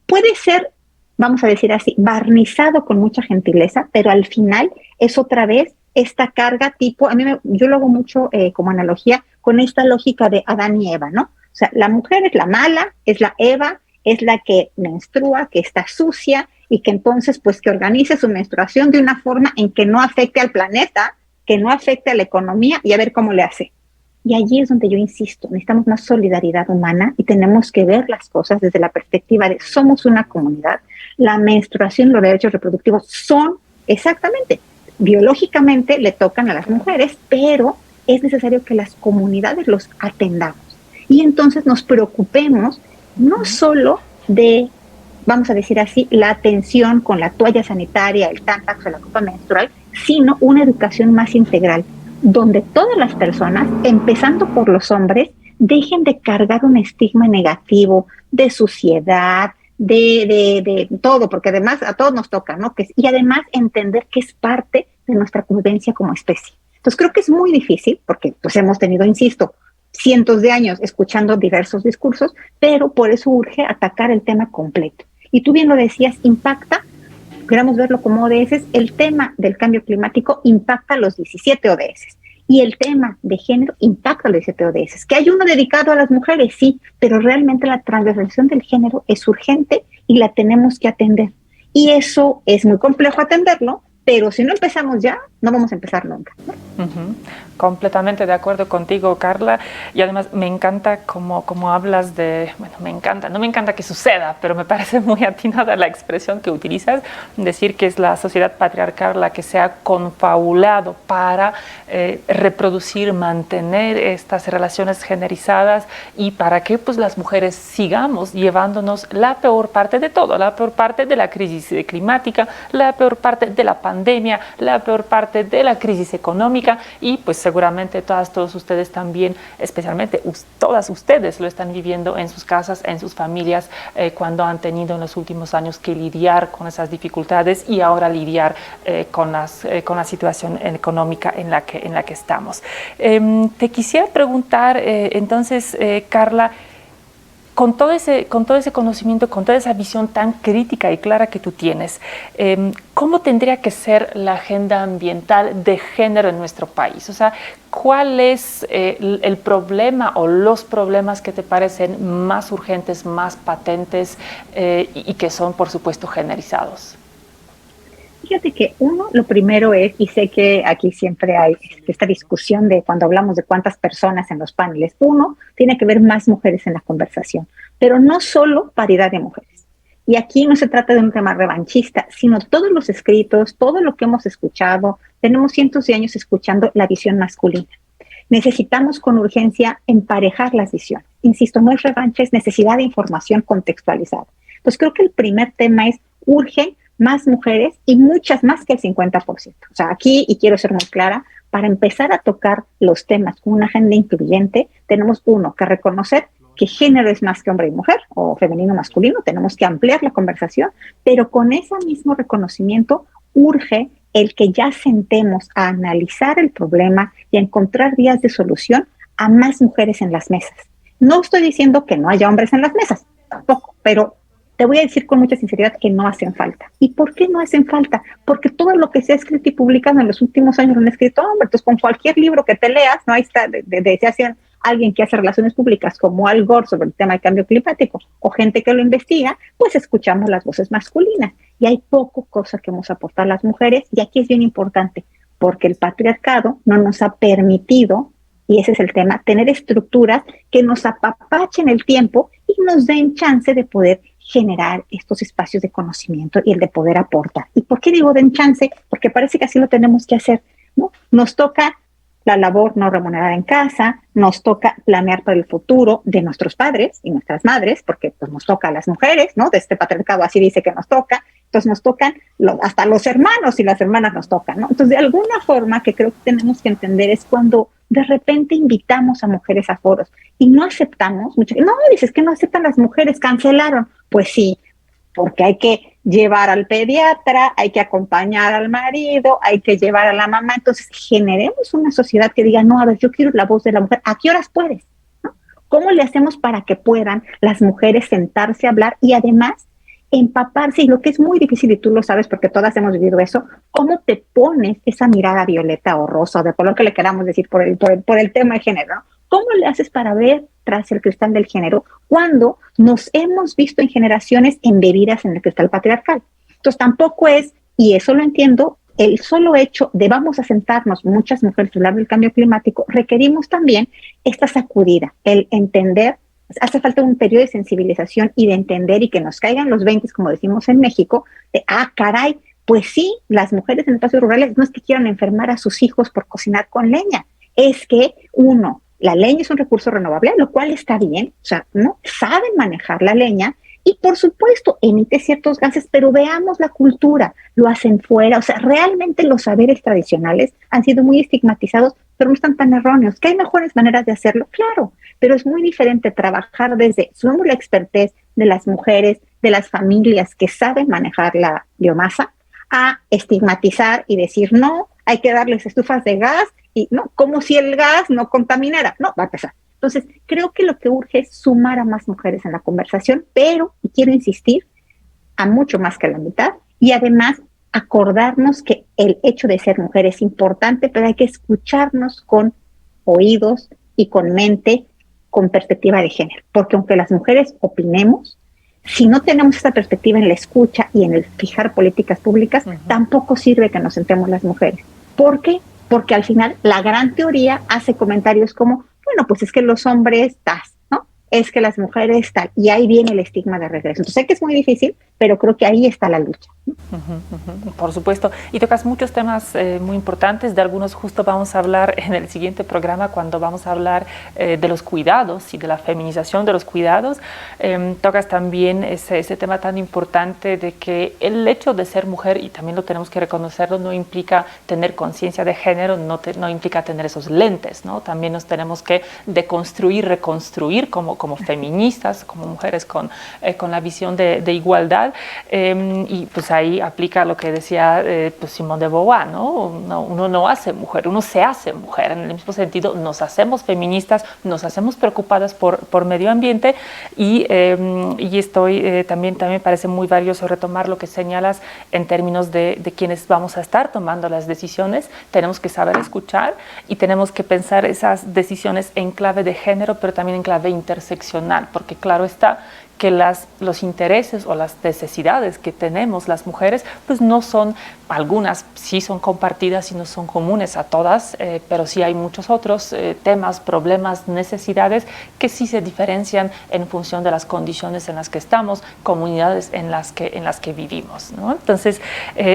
puede ser vamos a decir así, barnizado con mucha gentileza, pero al final es otra vez esta carga tipo, yo lo hago mucho como analogía con esta lógica de Adán y Eva, ¿no? O sea, la mujer es la mala, es la Eva, es la que menstrua, que está sucia y que entonces pues que organice su menstruación de una forma en que no afecte al planeta, que no afecte a la economía y a ver cómo le hace. Y allí es donde yo insisto, necesitamos más solidaridad humana y tenemos que ver las cosas desde la perspectiva de somos una comunidad. La menstruación y los derechos reproductivos son exactamente, biológicamente le tocan a las mujeres, pero es necesario que las comunidades los atendamos. Y entonces nos preocupemos no solo de, vamos a decir así, la atención con la toalla sanitaria, el Tampax o la copa menstrual, sino una educación más integral, donde todas las personas, empezando por los hombres, dejen de cargar un estigma negativo de suciedad, de todo, porque además a todos nos toca, ¿no? Y además entender que es parte de nuestra convivencia como especie. Entonces creo que es muy difícil, porque pues hemos tenido, insisto, cientos de años escuchando diversos discursos, pero por eso urge atacar el tema completo. Y tú bien lo decías, impacta, queramos verlo como ODS, el tema del cambio climático impacta los 17 ODS. Y el tema de género impacta los 17 ODS. Que hay uno dedicado a las mujeres, sí, pero realmente la transversalización del género es urgente y la tenemos que atender. Y eso es muy complejo atenderlo, pero si no empezamos ya, no vamos a empezar nunca, ¿no? Completamente de acuerdo contigo, Carla, y además me encanta cómo hablas de, bueno, no me encanta que suceda, pero me parece muy atinada la expresión que utilizas, decir que es la sociedad patriarcal la que se ha confabulado para reproducir, mantener estas relaciones generizadas y para que pues las mujeres sigamos llevándonos la peor parte de todo, la peor parte de la crisis climática, la peor parte de la pandemia, la peor parte de la crisis económica y pues seguramente todos ustedes también, especialmente todas ustedes lo están viviendo en sus casas, en sus familias, cuando han tenido en los últimos años que lidiar con esas dificultades y ahora lidiar con la situación económica en la que estamos. Te quisiera preguntar, entonces, Carla, con todo ese conocimiento, con toda esa visión tan crítica y clara que tú tienes, ¿cómo tendría que ser la agenda ambiental de género en nuestro país? O sea, ¿cuál es el problema o los problemas que te parecen más urgentes, más patentes y que son, por supuesto, generizados? Fíjate que lo primero es, y sé que aquí siempre hay esta discusión de cuando hablamos de cuántas personas en los paneles, tiene que ver más mujeres en la conversación, pero no solo paridad de mujeres. Y aquí no se trata de un tema revanchista, sino todos los escritos, todo lo que hemos escuchado, tenemos cientos de años escuchando la visión masculina. Necesitamos con urgencia emparejar las visiones. Insisto, no es revancha, es necesidad de información contextualizada. Entonces creo que el primer tema es urge más mujeres y muchas más que el 50%. O sea, aquí, y quiero ser muy clara, para empezar a tocar los temas con una agenda incluyente, tenemos que reconocer que género es más que hombre y mujer, o femenino masculino, tenemos que ampliar la conversación, pero con ese mismo reconocimiento urge el que ya sentemos a analizar el problema y a encontrar vías de solución a más mujeres en las mesas. No estoy diciendo que no haya hombres en las mesas, tampoco, pero te voy a decir con mucha sinceridad que no hacen falta. ¿Y por qué no hacen falta? Porque todo lo que se ha escrito y publicado en los últimos años lo han escrito hombres. Entonces, con cualquier libro que te leas, ¿no? Ahí está, se hace alguien que hace relaciones públicas como Al Gore sobre el tema del cambio climático o gente que lo investiga, pues escuchamos las voces masculinas. Y hay poco cosa que hemos aportado las mujeres. Y aquí es bien importante, porque el patriarcado no nos ha permitido, y ese es el tema, tener estructuras que nos apapachen el tiempo y nos den chance de poder generar estos espacios de conocimiento y el de poder aportar. ¿Y por qué digo den chance? Porque parece que así lo tenemos que hacer, ¿no? Nos toca la labor no remunerada en casa, nos toca planear para el futuro de nuestros padres y nuestras madres, porque pues nos toca a las mujeres, ¿no? De este patriarcado así dice que nos toca, entonces nos tocan hasta los hermanos y las hermanas nos tocan, ¿no? Entonces de alguna forma que creo que tenemos que entender es cuando de repente invitamos a mujeres a foros y no aceptamos, dices que no aceptan las mujeres, cancelaron, pues sí, porque hay que llevar al pediatra, hay que acompañar al marido, hay que llevar a la mamá. Entonces, generemos una sociedad que diga, no, a ver, yo quiero la voz de la mujer. ¿A qué horas puedes? ¿No? ¿Cómo le hacemos para que puedan las mujeres sentarse a hablar? Y además, empaparse, y lo que es muy difícil, y tú lo sabes porque todas hemos vivido eso, cómo te pones esa mirada violeta o rosa, o de color que le queramos decir por el tema de género, ¿no? ¿Cómo le haces para ver tras el cristal del género cuando nos hemos visto en generaciones embebidas en el cristal patriarcal? Entonces tampoco es, y eso lo entiendo, el solo hecho de vamos a sentarnos muchas mujeres a hablar del cambio climático, requerimos también esta sacudida, el entender. Hace falta un periodo de sensibilización y de entender y que nos caigan los 20, como decimos en México, de, caray, pues sí, las mujeres en espacios rurales no es que quieran enfermar a sus hijos por cocinar con leña, es que uno, la leña es un recurso renovable, lo cual está bien, o sea, no saben manejar la leña y por supuesto emite ciertos gases, pero veamos la cultura, lo hacen fuera, o sea, realmente los saberes tradicionales han sido muy estigmatizados, pero no están tan erróneos. ¿Que hay mejores maneras de hacerlo? Claro, pero es muy diferente trabajar desde, sumamos la expertez de las mujeres, de las familias que saben manejar la biomasa, a estigmatizar y decir, no, hay que darles estufas de gas, y no, como si el gas no contaminara, no, va a empezar. Entonces, creo que lo que urge es sumar a más mujeres en la conversación, pero, y quiero insistir, a mucho más que la mitad, y además acordarnos que el hecho de ser mujer es importante, pero hay que escucharnos con oídos y con mente, con perspectiva de género, porque aunque las mujeres opinemos, si no tenemos esta perspectiva en la escucha y en el fijar políticas públicas, tampoco sirve que nos sentemos las mujeres. ¿Por qué? Porque al final la gran teoría hace comentarios como, bueno, pues es que los hombres ¿no? Es que las mujeres tal, y ahí viene el estigma de regreso. Entonces sé que es muy difícil, pero creo que ahí está la lucha. Por supuesto, y tocas muchos temas muy importantes, de algunos justo vamos a hablar en el siguiente programa cuando vamos a hablar de los cuidados y de la feminización de los cuidados. Tocas también ese tema tan importante de que el hecho de ser mujer, y también lo tenemos que reconocerlo, no implica tener conciencia de género, no implica tener esos lentes, ¿no? También nos tenemos que deconstruir, reconstruir como feministas, como mujeres con la visión de igualdad, y pues ahí aplica lo que decía pues Simone de Beauvoir, ¿no? Uno no hace mujer, uno se hace mujer. En el mismo sentido, nos hacemos feministas, nos hacemos preocupadas por medio ambiente y estoy también parece muy valioso retomar lo que señalas en términos de quienes vamos a estar tomando las decisiones. Tenemos que saber escuchar y tenemos que pensar esas decisiones en clave de género, pero también en clave interseccional, porque claro está que los intereses o las necesidades que tenemos las mujeres, pues no son, algunas sí son compartidas y no son comunes a todas, pero sí hay muchos otros temas, problemas, necesidades que sí se diferencian en función de las condiciones en las que estamos, comunidades en las que vivimos, ¿no? Entonces,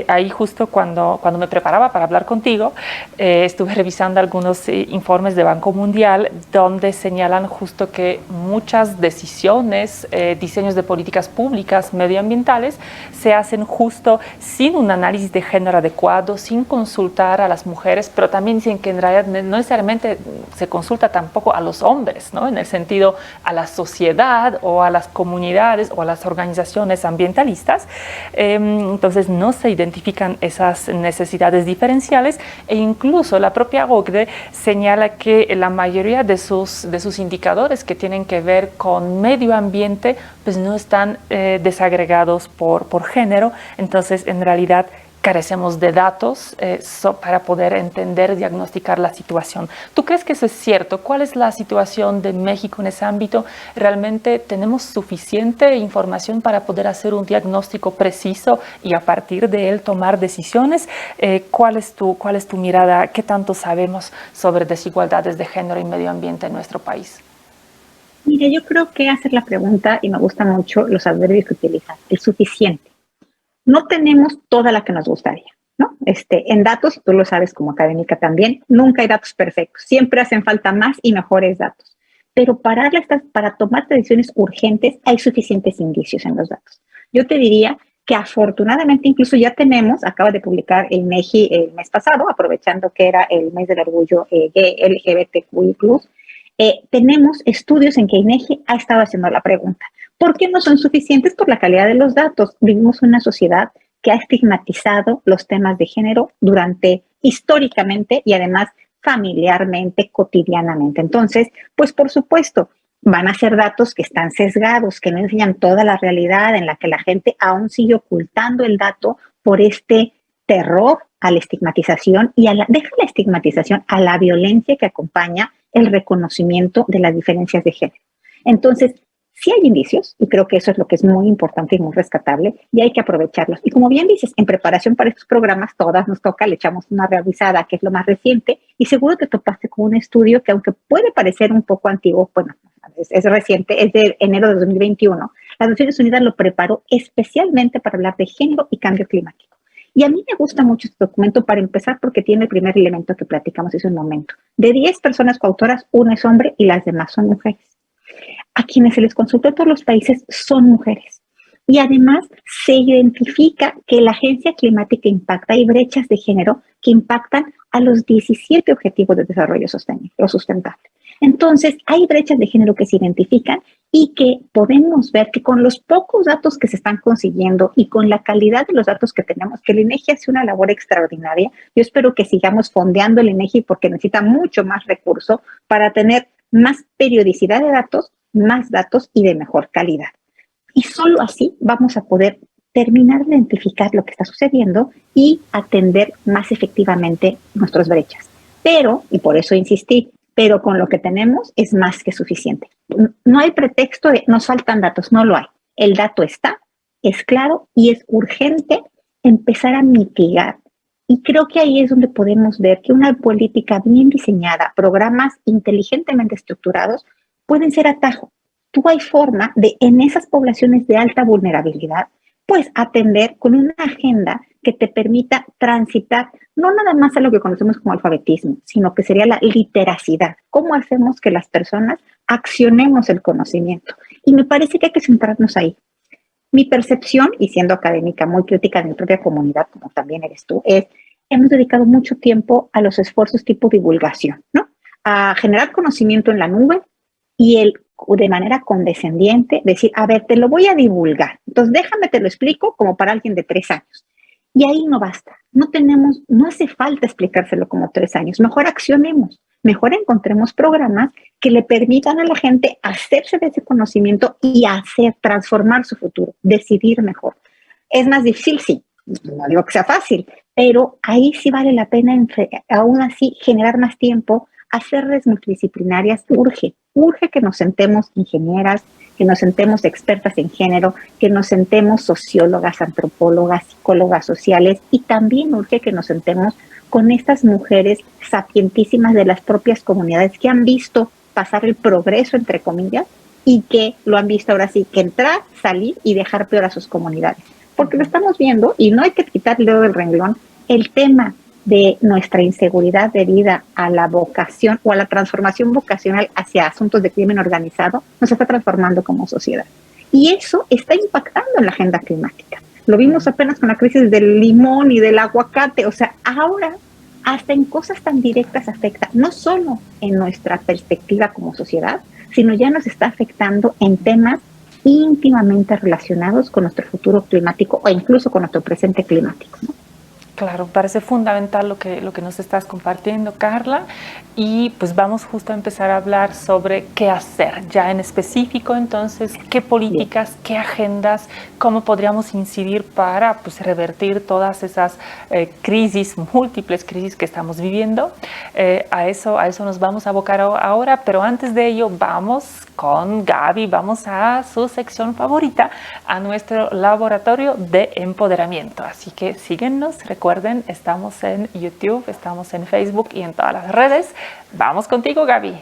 ahí justo cuando me preparaba para hablar contigo, estuve revisando algunos informes de Banco Mundial donde señalan justo que muchas decisiones, diseños de políticas públicas medioambientales se hacen justo sin un análisis de género adecuado, sin consultar a las mujeres, pero también dicen que en realidad no necesariamente se consulta tampoco a los hombres, ¿no? En el sentido a la sociedad o a las comunidades o a las organizaciones ambientalistas. Entonces no se identifican esas necesidades diferenciales e incluso la propia OCDE señala que la mayoría de sus indicadores que tienen que ver con medio ambiente pues no están desagregados por género. Entonces en realidad carecemos de datos para poder entender, diagnosticar la situación. ¿Tú crees que eso es cierto? ¿Cuál es la situación de México en ese ámbito? ¿Realmente tenemos suficiente información para poder hacer un diagnóstico preciso y a partir de él tomar decisiones? ¿Cuál es tu mirada? ¿Qué tanto sabemos sobre desigualdades de género y medio ambiente en nuestro país? Mira, yo creo que hacer la pregunta, y me gustan mucho los adverbios que utilizas, el suficiente. No tenemos toda la que nos gustaría, ¿no? En datos, tú lo sabes como académica también, nunca hay datos perfectos, siempre hacen falta más y mejores datos. Pero para tomar decisiones urgentes hay suficientes indicios en los datos. Yo te diría que afortunadamente incluso ya tenemos, acaba de publicar el INEGI el mes pasado, aprovechando que era el mes del orgullo LGBTQI+, tenemos estudios en que INEGI ha estado haciendo la pregunta. ¿Por qué no son suficientes? Por la calidad de los datos. Vivimos en una sociedad que ha estigmatizado los temas de género históricamente y además familiarmente, cotidianamente. Entonces, pues por supuesto, van a ser datos que están sesgados, que no enseñan toda la realidad, en la que la gente aún sigue ocultando el dato por este terror a la estigmatización y deja la estigmatización a la violencia que acompaña el reconocimiento de las diferencias de género. Entonces, sí hay indicios, y creo que eso es lo que es muy importante y muy rescatable, y hay que aprovecharlos. Y como bien dices, en preparación para estos programas, todas nos toca, le echamos una revisada, que es lo más reciente, y seguro te topaste con un estudio que, aunque puede parecer un poco antiguo, bueno, es reciente, es de enero de 2021, las Naciones Unidas lo preparó especialmente para hablar de género y cambio climático. Y a mí me gusta mucho este documento para empezar porque tiene el primer elemento que platicamos hace un momento. De 10 personas coautoras, 1 es hombre y las demás son mujeres. A quienes se les consultó en todos los países son mujeres. Y además se identifica que la Agencia Climática impacta, hay brechas de género que impactan a los 17 Objetivos de Desarrollo Sostenible o Sustentable. Entonces, hay brechas de género que se identifican y que podemos ver que con los pocos datos que se están consiguiendo y con la calidad de los datos que tenemos, que el INEGI hace una labor extraordinaria. Yo espero que sigamos fondeando el INEGI porque necesita mucho más recurso para tener más periodicidad de datos, más datos y de mejor calidad. Y solo así vamos a poder terminar de identificar lo que está sucediendo y atender más efectivamente nuestras brechas. Pero, y por eso insistí, pero con lo que tenemos es más que suficiente. No hay pretexto de nos faltan datos, no lo hay. El dato está, es claro y es urgente empezar a mitigar. Y creo que ahí es donde podemos ver que una política bien diseñada, programas inteligentemente estructurados, pueden ser atajo. Tú hay forma de, en esas poblaciones de alta vulnerabilidad, pues atender con una agenda que te permita transitar no nada más a lo que conocemos como alfabetismo, sino que sería la literacidad. ¿Cómo hacemos que las personas accionemos el conocimiento? Y me parece que hay que centrarnos ahí. Mi percepción, y siendo académica muy crítica de mi propia comunidad, como también eres tú, es hemos dedicado mucho tiempo a los esfuerzos tipo divulgación, ¿no? A generar conocimiento en la nube y de manera condescendiente decir, a ver, te lo voy a divulgar. Entonces déjame, te lo explico como para alguien de 3 años. Y ahí no basta. No hace falta explicárselo como 3 años. Mejor accionemos. Mejor encontremos programas que le permitan a la gente hacerse de ese conocimiento y transformar su futuro, decidir mejor. ¿Es más difícil? Sí. No digo que sea fácil, pero ahí sí vale la pena, aún así, generar más tiempo, hacer redes multidisciplinarias. Urge que nos sentemos ingenieras, que nos sentemos expertas en género, que nos sentemos sociólogas, antropólogas, psicólogas sociales, y también urge que nos sentemos con estas mujeres sapientísimas de las propias comunidades que han visto pasar el progreso, entre comillas, y que lo han visto ahora sí, que entrar, salir y dejar peor a sus comunidades. Porque lo estamos viendo, y no hay que quitar el dedo del renglón, el tema de nuestra inseguridad debida a la vocación o a la transformación vocacional hacia asuntos de crimen organizado nos está transformando como sociedad. Y eso está impactando en la agenda climática. Lo vimos apenas con la crisis del limón y del aguacate. O sea, ahora hasta en cosas tan directas afecta, no solo en nuestra perspectiva como sociedad, sino ya nos está afectando en temas íntimamente relacionados con nuestro futuro climático o incluso con nuestro presente climático, ¿no? Claro, parece fundamental lo que nos estás compartiendo, Carla, y pues vamos justo a empezar a hablar sobre qué hacer ya en específico. Entonces, qué políticas, qué agendas, cómo podríamos incidir para pues revertir todas esas múltiples crisis que estamos viviendo. A eso nos vamos a abocar ahora, pero antes de ello vamos con Gaby, vamos a su sección favorita, a nuestro laboratorio de empoderamiento. Así que síguenos, recuerden, estamos en YouTube, estamos en Facebook y en todas las redes. Vamos contigo, Gaby.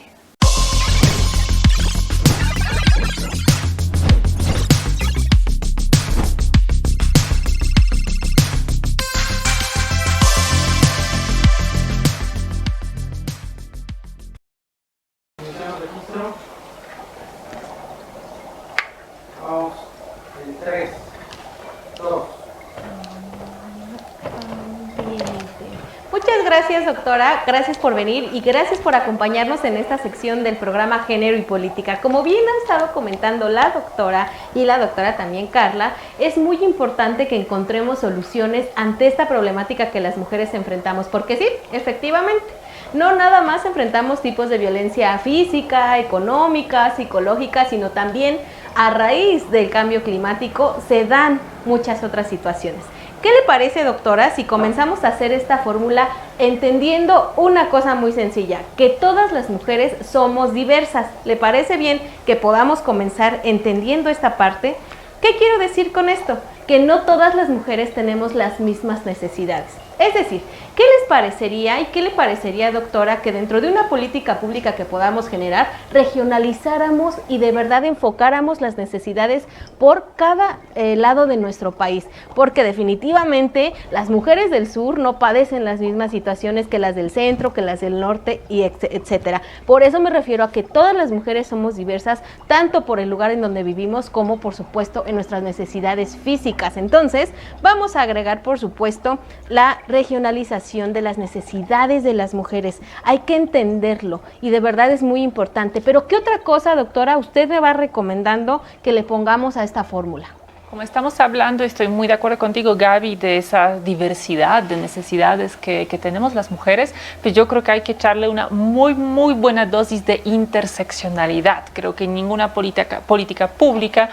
Muchas gracias, doctora, gracias por venir y gracias por acompañarnos en esta sección del programa Género y Política. Como bien ha estado comentando la doctora y la doctora también Carla, es muy importante que encontremos soluciones ante esta problemática que las mujeres enfrentamos, porque sí, efectivamente, no nada más enfrentamos tipos de violencia física, económica, psicológica, sino también a raíz del cambio climático se dan muchas otras situaciones. ¿Qué le parece, doctora, si comenzamos a hacer esta fórmula entendiendo una cosa muy sencilla, que todas las mujeres somos diversas? ¿Le parece bien que podamos comenzar entendiendo esta parte? ¿Qué quiero decir con esto? Que no todas las mujeres tenemos las mismas necesidades. Es decir, ¿qué les parecería y qué le parecería, doctora, que dentro de una política pública que podamos generar, regionalizáramos y de verdad enfocáramos las necesidades por cada lado de nuestro país? Porque definitivamente las mujeres del sur no padecen las mismas situaciones que las del centro, que las del norte, y etcétera. Por eso me refiero a que todas las mujeres somos diversas, tanto por el lugar en donde vivimos como, por supuesto, en nuestras necesidades físicas. Entonces, vamos a agregar, por supuesto, la regionalización de las necesidades de las mujeres. Hay que entenderlo y de verdad es muy importante. Pero ¿qué otra cosa, doctora, usted me va recomendando que le pongamos a esta fórmula? Como estamos hablando, estoy muy de acuerdo contigo, Gaby, de esa diversidad de necesidades que tenemos las mujeres, pues yo creo que hay que echarle una muy buena dosis de interseccionalidad. Creo que ninguna política pública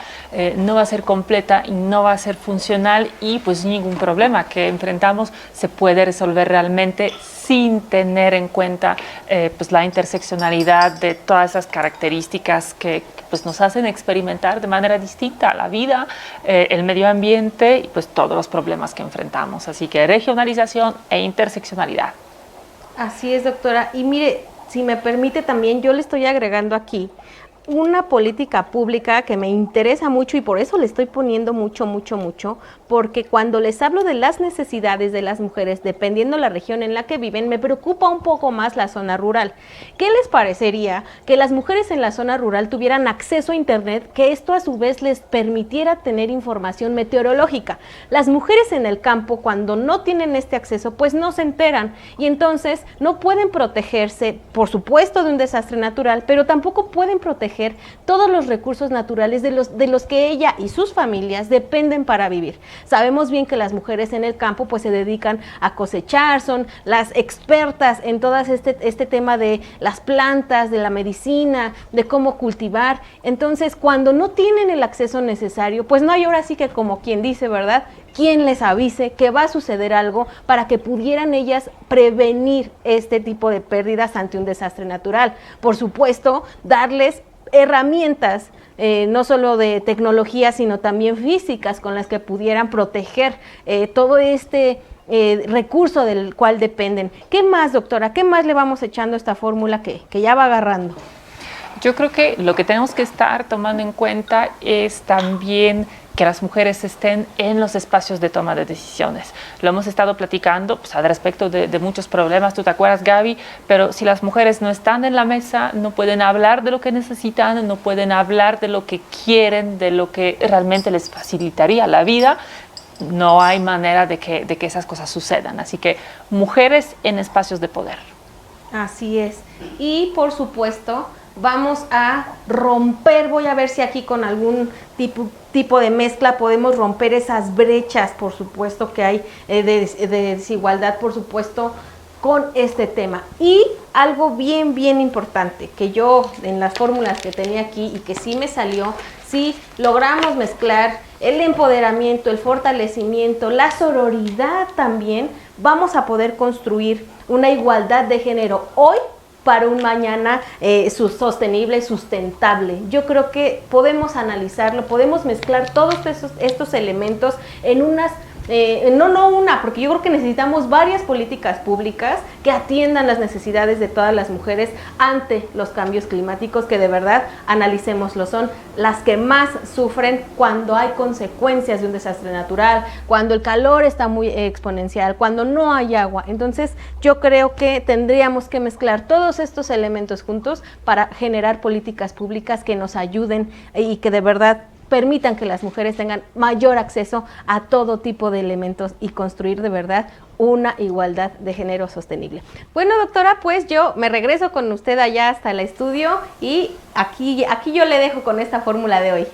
no va a ser completa y no va a ser funcional, y pues ningún problema que enfrentamos se puede resolver realmente sin tener en cuenta pues la interseccionalidad de todas esas características que pues nos hacen experimentar de manera distinta la vida, el medio ambiente y pues todos los problemas que enfrentamos. Así que regionalización e interseccionalidad. Así es, doctora. Y mire, si me permite también, yo le estoy agregando aquí una política pública que me interesa mucho y por eso le estoy poniendo mucho, porque cuando les hablo de las necesidades de las mujeres, dependiendo la región en la que viven, me preocupa un poco más la zona rural. ¿Qué les parecería que las mujeres en la zona rural tuvieran acceso a internet, que esto a su vez les permitiera tener información meteorológica? Las mujeres en el campo, cuando no tienen este acceso, pues no se enteran y entonces no pueden protegerse, por supuesto, de un desastre natural, pero tampoco pueden proteger todos los recursos naturales de los que ella y sus familias dependen para vivir. Sabemos bien que las mujeres en el campo pues se dedican a cosechar, son las expertas en todo este tema de las plantas, de la medicina, de cómo cultivar. Entonces, cuando no tienen el acceso necesario, pues no hay ahora sí que, como quien dice, ¿verdad?, quien les avise que va a suceder algo para que pudieran ellas prevenir este tipo de pérdidas ante un desastre natural. Por supuesto, darles herramientas, no solo de tecnología, sino también físicas, con las que pudieran proteger todo este recurso del cual dependen. ¿Qué más, doctora? ¿Qué más le vamos echando a esta fórmula que ya va agarrando? Yo creo que lo que tenemos que estar tomando en cuenta es también que las mujeres estén en los espacios de toma de decisiones. Lo hemos estado platicando pues, al respecto de muchos problemas, tú te acuerdas, Gaby, pero si las mujeres no están en la mesa, no pueden hablar de lo que necesitan, no pueden hablar de lo que quieren, de lo que realmente les facilitaría la vida, no hay manera de que esas cosas sucedan. Así que mujeres en espacios de poder. Así es. Y por supuesto, vamos a romper, voy a ver si aquí con algún tipo de mezcla podemos romper esas brechas, por supuesto, que hay de desigualdad, por supuesto, con este tema. Y algo bien importante, que yo en las fórmulas que tenía aquí y que sí me salió, si logramos mezclar el empoderamiento, el fortalecimiento, la sororidad también, vamos a poder construir una igualdad de género hoy para un mañana sostenible, sustentable. Yo creo que podemos analizarlo, podemos mezclar todos estos elementos en unas, porque yo creo que necesitamos varias políticas públicas que atiendan las necesidades de todas las mujeres ante los cambios climáticos, que de verdad, analicémoslo, son las que más sufren cuando hay consecuencias de un desastre natural, cuando el calor está muy exponencial, cuando no hay agua. Entonces, yo creo que tendríamos que mezclar todos estos elementos juntos para generar políticas públicas que nos ayuden y que de verdad permitan que las mujeres tengan mayor acceso a todo tipo de elementos y construir de verdad una igualdad de género sostenible. Bueno, doctora, pues yo me regreso con usted allá hasta el estudio y aquí yo le dejo con esta fórmula de hoy.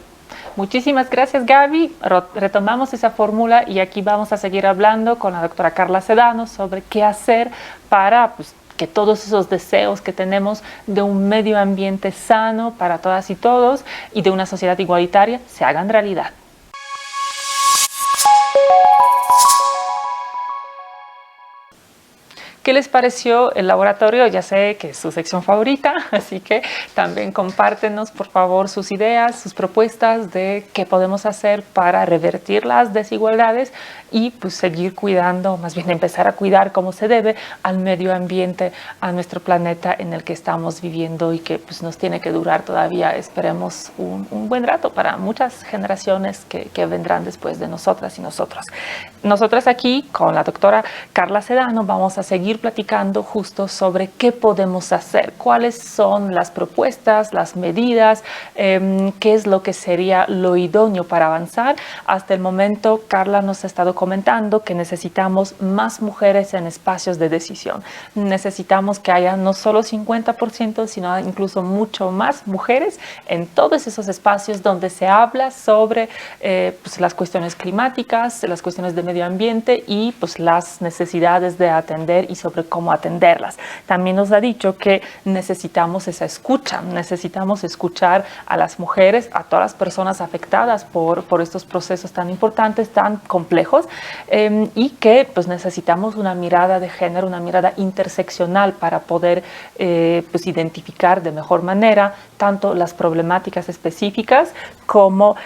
Muchísimas gracias, Gaby. Retomamos esa fórmula y aquí vamos a seguir hablando con la doctora Carla Sedano sobre qué hacer para que todos esos deseos que tenemos de un medio ambiente sano para todas y todos y de una sociedad igualitaria se hagan realidad. ¿Qué les pareció el laboratorio? Ya sé que es su sección favorita, así que también compártenos, por favor, sus ideas, sus propuestas de qué podemos hacer para revertir las desigualdades y pues seguir cuidando, más bien empezar a cuidar como se debe al medio ambiente, a nuestro planeta en el que estamos viviendo y que pues nos tiene que durar todavía, esperemos, un buen rato para muchas generaciones que vendrán después de nosotras y nosotros. Nosotras aquí con la doctora Carla Sedano vamos a seguir platicando justo sobre qué podemos hacer, cuáles son las propuestas, las medidas, qué es lo que sería lo idóneo para avanzar. Hasta el momento, Carla nos ha estado comentando que necesitamos más mujeres en espacios de decisión. Necesitamos que haya no solo 50%, sino incluso mucho más mujeres en todos esos espacios donde se habla sobre pues, las cuestiones climáticas, las cuestiones de medio ambiente y pues, las necesidades de atender y sobre cómo atenderlas. También nos ha dicho que necesitamos esa escucha, necesitamos escuchar a las mujeres, a todas las personas afectadas por estos procesos tan importantes, tan complejos, y que pues, necesitamos una mirada de género, una mirada interseccional para poder pues, identificar de mejor manera tanto las problemáticas específicas como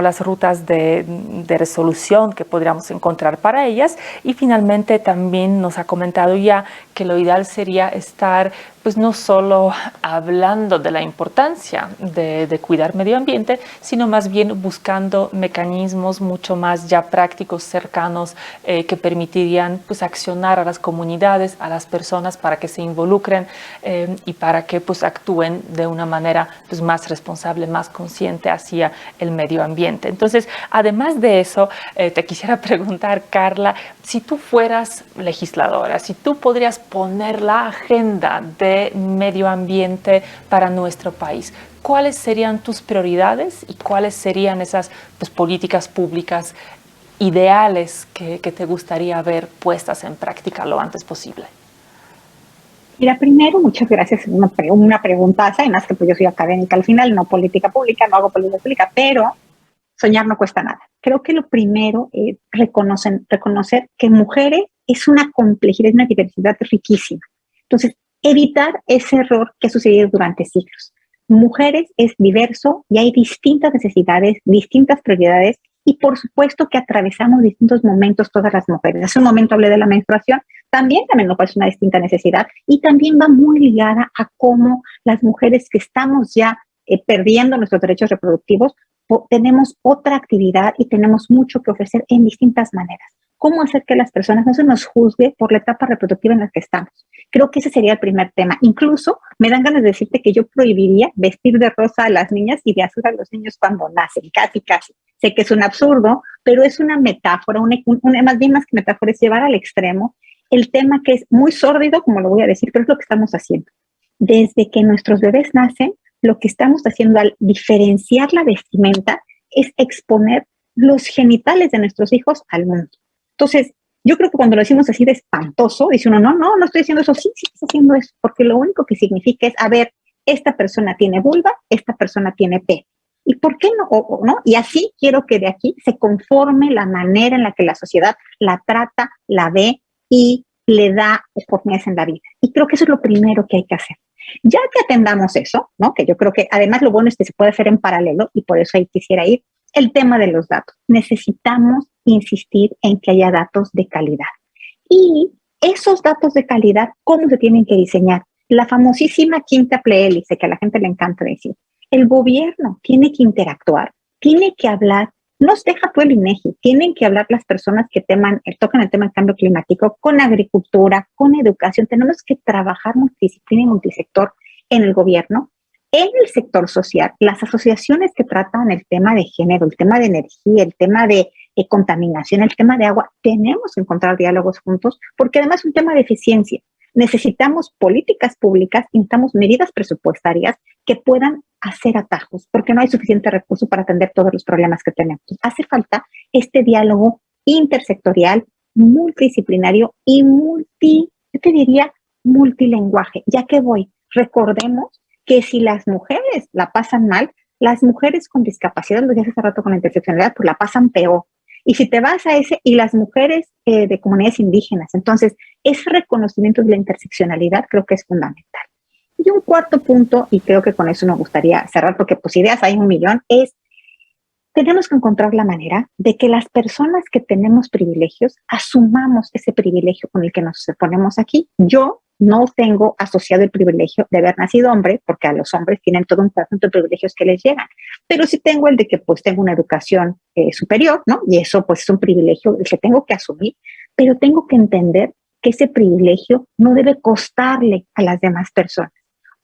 las rutas de resolución que podríamos encontrar para ellas. Y finalmente también nos ha comentado ya que lo ideal sería estar pues no solo hablando de la importancia de cuidar medio ambiente, sino más bien buscando mecanismos mucho más ya prácticos, cercanos, que permitirían pues accionar a las comunidades, a las personas para que se involucren y para que pues actúen de una manera pues más responsable, más consciente hacia el medio ambiente. Entonces, además de eso, te quisiera preguntar, Carla, si tú fueras legisladora, si tú podrías poner la agenda de medio ambiente para nuestro país, ¿cuáles serían tus prioridades y cuáles serían esas pues, políticas públicas ideales que te gustaría ver puestas en práctica lo antes posible? Mira, primero, muchas gracias. Una preguntaza, además que pues yo soy académica al final, no política pública, no hago política pública, pero soñar no cuesta nada. Creo que lo primero es reconocer que mujeres es una complejidad, es una diversidad riquísima. Entonces, evitar ese error que ha sucedido durante siglos. Mujeres es diverso y hay distintas necesidades, distintas prioridades y por supuesto que atravesamos distintos momentos todas las mujeres. Hace un momento hablé de la menstruación, también nos parece una distinta necesidad y también va muy ligada a cómo las mujeres que estamos ya perdiendo nuestros derechos reproductivos, tenemos otra actividad y tenemos mucho que ofrecer en distintas maneras. ¿Cómo hacer que las personas no se nos juzgue por la etapa reproductiva en la que estamos? Creo que ese sería el primer tema. Incluso me dan ganas de decirte que yo prohibiría vestir de rosa a las niñas y de azul a los niños cuando nacen, casi, casi. Sé que es un absurdo, pero es una metáfora, más bien más que metáfora, es llevar al extremo el tema que es muy sórdido, como lo voy a decir, pero es lo que estamos haciendo. Desde que nuestros bebés nacen, lo que estamos haciendo al diferenciar la vestimenta es exponer los genitales de nuestros hijos al mundo. Entonces, yo creo que cuando lo decimos así de espantoso, dice uno, no estoy haciendo eso. Sí, estás haciendo eso, porque lo único que significa es, a ver, esta persona tiene vulva, esta persona tiene pene. ¿Y por qué no? ¿No? Y así quiero que de aquí se conforme la manera en la que la sociedad la trata, la ve y le da oportunidades en la vida. Y creo que eso es lo primero que hay que hacer. Ya que atendamos eso, ¿no? Que yo creo que además lo bueno es que se puede hacer en paralelo y por eso ahí quisiera ir, el tema de los datos. Necesitamos insistir en que haya datos de calidad. Y esos datos de calidad, ¿cómo se tienen que diseñar? La famosísima quíntuple hélice que a la gente le encanta decir. El gobierno tiene que interactuar, tiene que hablar, nos deja tú el INEGI, tienen que hablar las personas que tocan el tema del cambio climático con agricultura, con educación. Tenemos que trabajar multidisciplina y multisector en el gobierno. En el sector social, las asociaciones que tratan el tema de género, el tema de energía, el tema de contaminación, el tema de agua, tenemos que encontrar diálogos juntos porque además es un tema de eficiencia. Necesitamos políticas públicas, necesitamos medidas presupuestarias que puedan hacer atajos porque no hay suficiente recurso para atender todos los problemas que tenemos. Hace falta este diálogo intersectorial, multidisciplinario y yo te diría, multilenguaje. ¿Ya que voy? Recordemos que si las mujeres la pasan mal, las mujeres con discapacidad, lo dije hace rato con la interseccionalidad, pues la pasan peor. Y si te vas a ese, y las mujeres de comunidades indígenas, entonces ese reconocimiento de la interseccionalidad creo que es fundamental. Y un cuarto punto, y creo que con eso me gustaría cerrar, porque pues ideas hay un millón, es tenemos que encontrar la manera de que las personas que tenemos privilegios asumamos ese privilegio con el que nos ponemos aquí. Yo no tengo asociado el privilegio de haber nacido hombre, porque a los hombres tienen todo un conjunto de privilegios que les llegan, pero sí tengo el de que pues tengo una educación superior, ¿no? Y eso pues es un privilegio que tengo que asumir, pero tengo que entender que ese privilegio no debe costarle a las demás personas.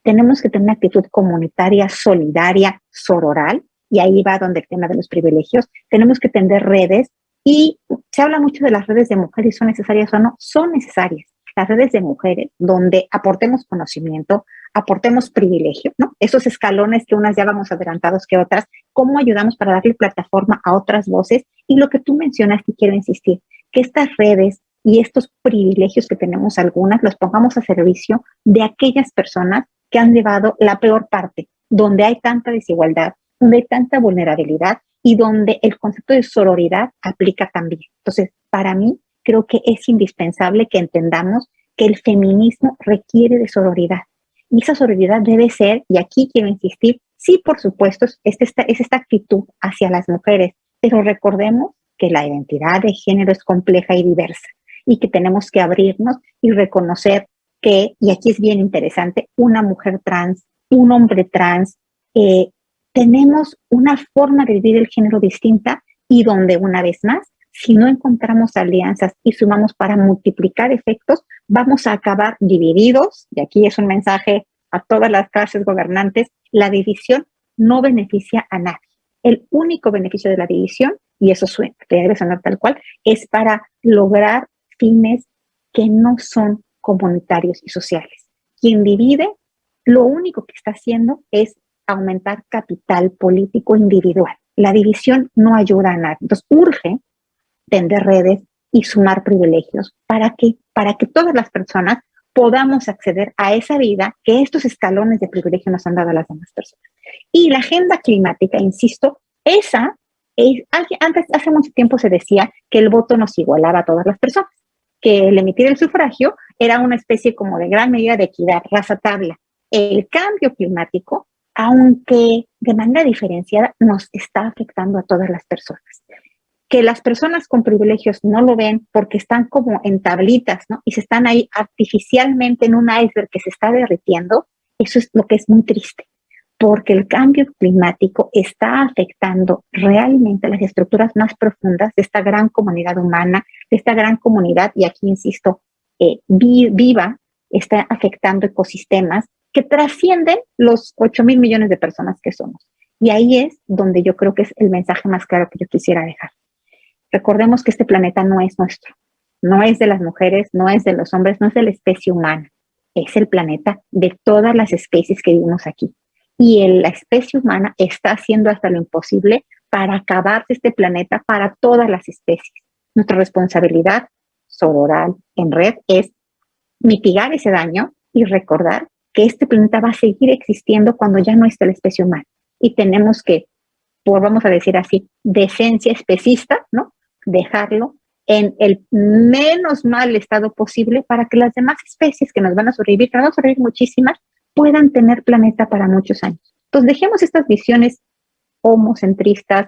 Tenemos que tener una actitud comunitaria, solidaria, sororal, y ahí va donde el tema de los privilegios. Tenemos que tender redes, y se habla mucho de las redes de mujeres, ¿son necesarias o no? Son necesarias. Las redes de mujeres, donde aportemos conocimiento, aportemos privilegio, ¿no? Esos escalones que unas ya vamos adelantados que otras, cómo ayudamos para darle plataforma a otras voces, y lo que tú mencionas, y quiero insistir, que estas redes y estos privilegios que tenemos algunas, los pongamos a servicio de aquellas personas que han llevado la peor parte, donde hay tanta desigualdad, donde hay tanta vulnerabilidad y donde el concepto de sororidad aplica también. Entonces, para mí, creo que es indispensable que entendamos que el feminismo requiere de sororidad. Y esa sororidad debe ser, y aquí quiero insistir, sí, por supuesto, es esta actitud hacia las mujeres, pero recordemos que la identidad de género es compleja y diversa, y que tenemos que abrirnos y reconocer que, y aquí es bien interesante, una mujer trans, un hombre trans, tenemos una forma de vivir el género distinta, y donde una vez más, si no encontramos alianzas y sumamos para multiplicar efectos, vamos a acabar divididos, y aquí es un mensaje a todas las clases gobernantes, la división no beneficia a nadie. El único beneficio de la división, y eso debe sonar tal cual, es para lograr fines que no son comunitarios y sociales. Quien divide, lo único que está haciendo es aumentar capital político individual. La división no ayuda a nadie. Entonces, urge tender redes y sumar privilegios para que todas las personas podamos acceder a esa vida que estos escalones de privilegio nos han dado a las demás personas. Y la agenda climática, insisto, esa es, antes, hace mucho tiempo se decía que el voto nos igualaba a todas las personas, que el emitir el sufragio era una especie como de gran medida de equidad, raza-tabla. El cambio climático, aunque de manera diferenciada, nos está afectando a todas las personas. Que las personas con privilegios no lo ven porque están como en tablitas, ¿no? Y se están ahí artificialmente en un iceberg que se está derritiendo, eso es lo que es muy triste, porque el cambio climático está afectando realmente las estructuras más profundas de esta gran comunidad humana, de esta gran comunidad, y aquí insisto, viva, está afectando ecosistemas que trascienden los 8,000 millones de personas que somos. Y ahí es donde yo creo que es el mensaje más claro que yo quisiera dejar. Recordemos que este planeta no es nuestro, no es de las mujeres, no es de los hombres, no es de la especie humana, es el planeta de todas las especies que vivimos aquí. Y la especie humana está haciendo hasta lo imposible para acabar de este planeta para todas las especies. Nuestra responsabilidad sororal en red es mitigar ese daño y recordar que este planeta va a seguir existiendo cuando ya no esté la especie humana. Y tenemos que, vamos a decir así, de esencia especista, ¿no? Dejarlo en el menos mal estado posible para que las demás especies que nos van a sobrevivir, que nos van a sobrevivir muchísimas, puedan tener planeta para muchos años. Entonces dejemos estas visiones homocentristas,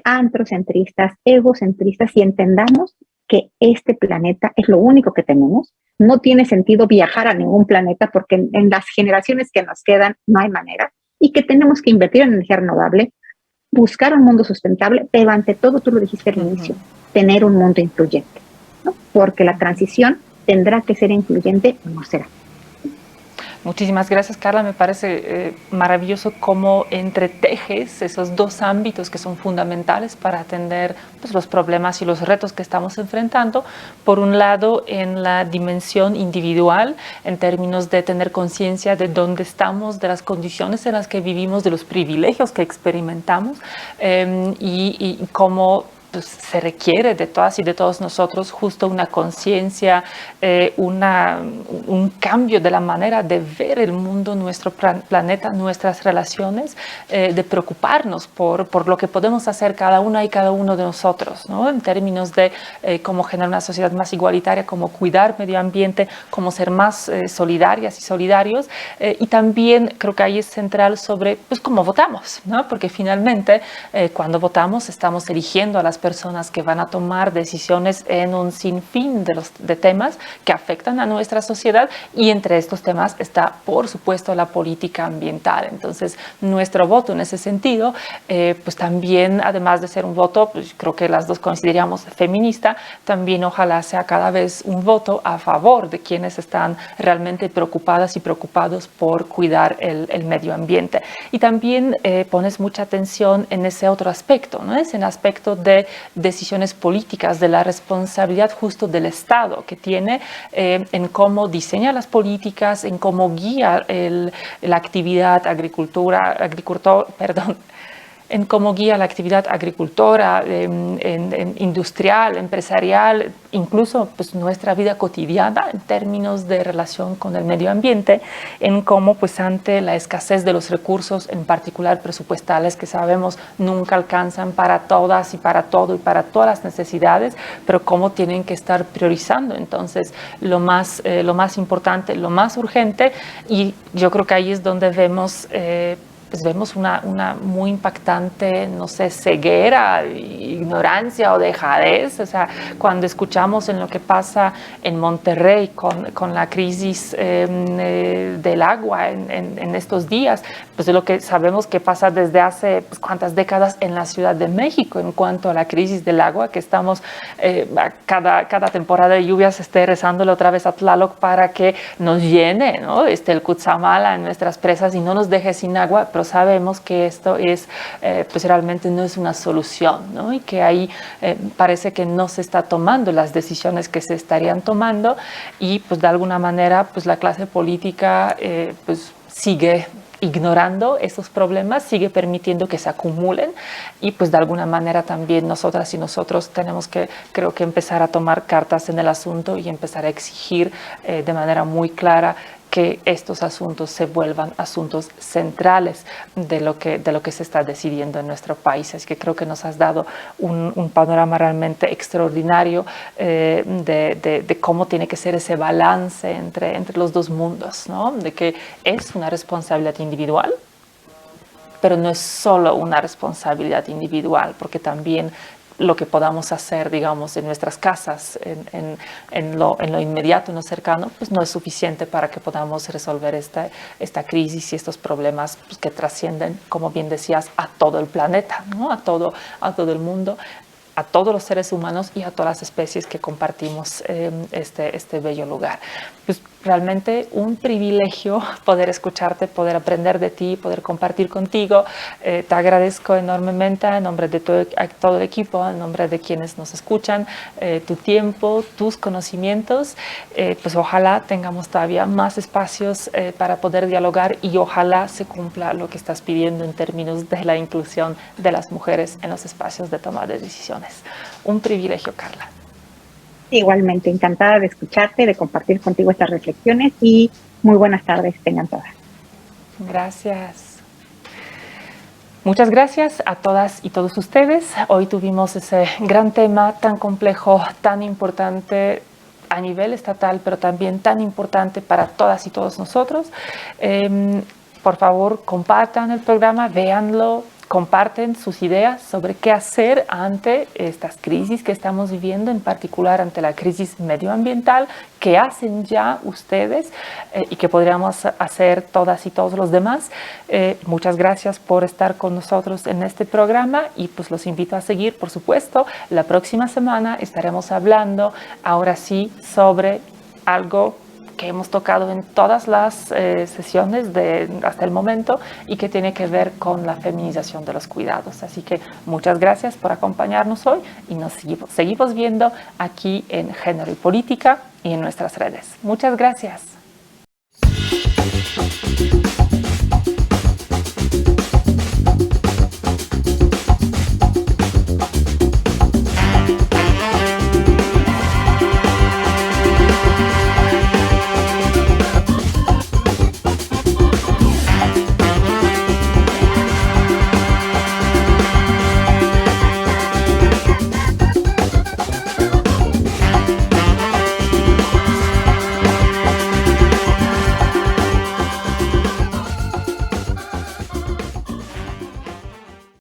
antrocentristas, egocentristas, y entendamos que este planeta es lo único que tenemos. No tiene sentido viajar a ningún planeta porque en las generaciones que nos quedan no hay manera, y que tenemos que invertir en energía renovable, buscar un mundo sustentable, pero ante todo, tú lo dijiste al inicio, tener un mundo incluyente, ¿no? Porque la transición tendrá que ser incluyente o no será. Muchísimas gracias, Carla. Me parece maravilloso cómo entretejes esos dos ámbitos que son fundamentales para atender pues, los problemas y los retos que estamos enfrentando. Por un lado, en la dimensión individual, en términos de tener conciencia de dónde estamos, de las condiciones en las que vivimos, de los privilegios que experimentamos y cómo pues, se requiere de todas y de todos nosotros justo una conciencia, un cambio de la manera de ver el mundo, nuestro planeta, nuestras relaciones, de preocuparnos por lo que podemos hacer cada una y cada uno de nosotros, ¿no? En términos de cómo generar una sociedad más igualitaria, cómo cuidar medio ambiente, cómo ser más solidarias y solidarios, y también creo que ahí es central sobre pues, cómo votamos, ¿no? Porque finalmente cuando votamos estamos eligiendo a las personas que van a tomar decisiones en un sinfín de temas que afectan a nuestra sociedad, y entre estos temas está, por supuesto, la política ambiental. Entonces, nuestro voto en ese sentido, pues también, además de ser un voto, pues creo que las dos consideramos feminista, también ojalá sea cada vez un voto a favor de quienes están realmente preocupadas y preocupados por cuidar el medio ambiente. Y también pones mucha atención en ese otro aspecto, ¿no? Es el aspecto de decisiones políticas, de la responsabilidad justo del Estado que tiene en cómo diseña las políticas, en cómo guía la actividad en cómo guía la actividad agricultora, industrial, empresarial, incluso pues, nuestra vida cotidiana en términos de relación con el medio ambiente, en cómo pues, ante la escasez de los recursos, en particular presupuestales, que sabemos nunca alcanzan para todas y para todo y para todas las necesidades, pero cómo tienen que estar priorizando entonces lo más importante, lo más urgente, y yo creo que ahí es donde vemos pues vemos una muy impactante, no sé, ceguera, ignorancia o dejadez. O sea, cuando escuchamos en lo que pasa en Monterrey con la crisis del agua en estos días, pues de lo que sabemos que pasa desde hace pues, cuántas décadas en la Ciudad de México en cuanto a la crisis del agua, que estamos cada temporada de lluvias rezándole otra vez a Tlaloc para que nos llene, ¿no? El Cutzamala en nuestras presas y no nos deje sin agua, pero sabemos que esto es, pues realmente no es una solución, ¿no? Y que ahí parece que no se está tomando las decisiones que se estarían tomando, y pues de alguna manera pues la clase política pues sigue ignorando esos problemas, sigue permitiendo que se acumulen, y pues de alguna manera también nosotras y nosotros tenemos que, creo que empezar a tomar cartas en el asunto y empezar a exigir de manera muy clara que estos asuntos se vuelvan asuntos centrales de lo que se está decidiendo en nuestro país. Es que creo que nos has dado un panorama realmente extraordinario de cómo tiene que ser ese balance entre los dos mundos, ¿no? De que es una responsabilidad individual, pero no es solo una responsabilidad individual, porque también lo que podamos hacer, digamos, en nuestras casas, en lo inmediato, en lo cercano, pues no es suficiente para que podamos resolver esta crisis y estos problemas pues, que trascienden, como bien decías, a todo el planeta, ¿no? a todo el mundo, a todos los seres humanos y a todas las especies que compartimos este bello lugar. Pues realmente un privilegio poder escucharte, poder aprender de ti, poder compartir contigo. Te agradezco enormemente en nombre de todo el equipo, en nombre de quienes nos escuchan, tu tiempo, tus conocimientos. Pues ojalá tengamos todavía más espacios para poder dialogar, y ojalá se cumpla lo que estás pidiendo en términos de la inclusión de las mujeres en los espacios de toma de decisiones. Un privilegio, Carla. Igualmente, encantada de escucharte, de compartir contigo estas reflexiones, y muy buenas tardes tengan todas. Gracias. Muchas gracias a todas y todos ustedes. Hoy tuvimos ese gran tema tan complejo, tan importante a nivel estatal, pero también tan importante para todas y todos nosotros. Por favor, compartan el programa, véanlo, comparten sus ideas sobre qué hacer ante estas crisis que estamos viviendo, en particular ante la crisis medioambiental, qué hacen ya ustedes y qué podríamos hacer todas y todos los demás. Muchas gracias por estar con nosotros en este programa, y pues los invito a seguir, por supuesto. La próxima semana estaremos hablando ahora sí sobre algo que hemos tocado en todas las sesiones hasta el momento, y que tiene que ver con la feminización de los cuidados. Así que muchas gracias por acompañarnos hoy, y nos seguimos viendo aquí en Género y Política y en nuestras redes. Muchas gracias.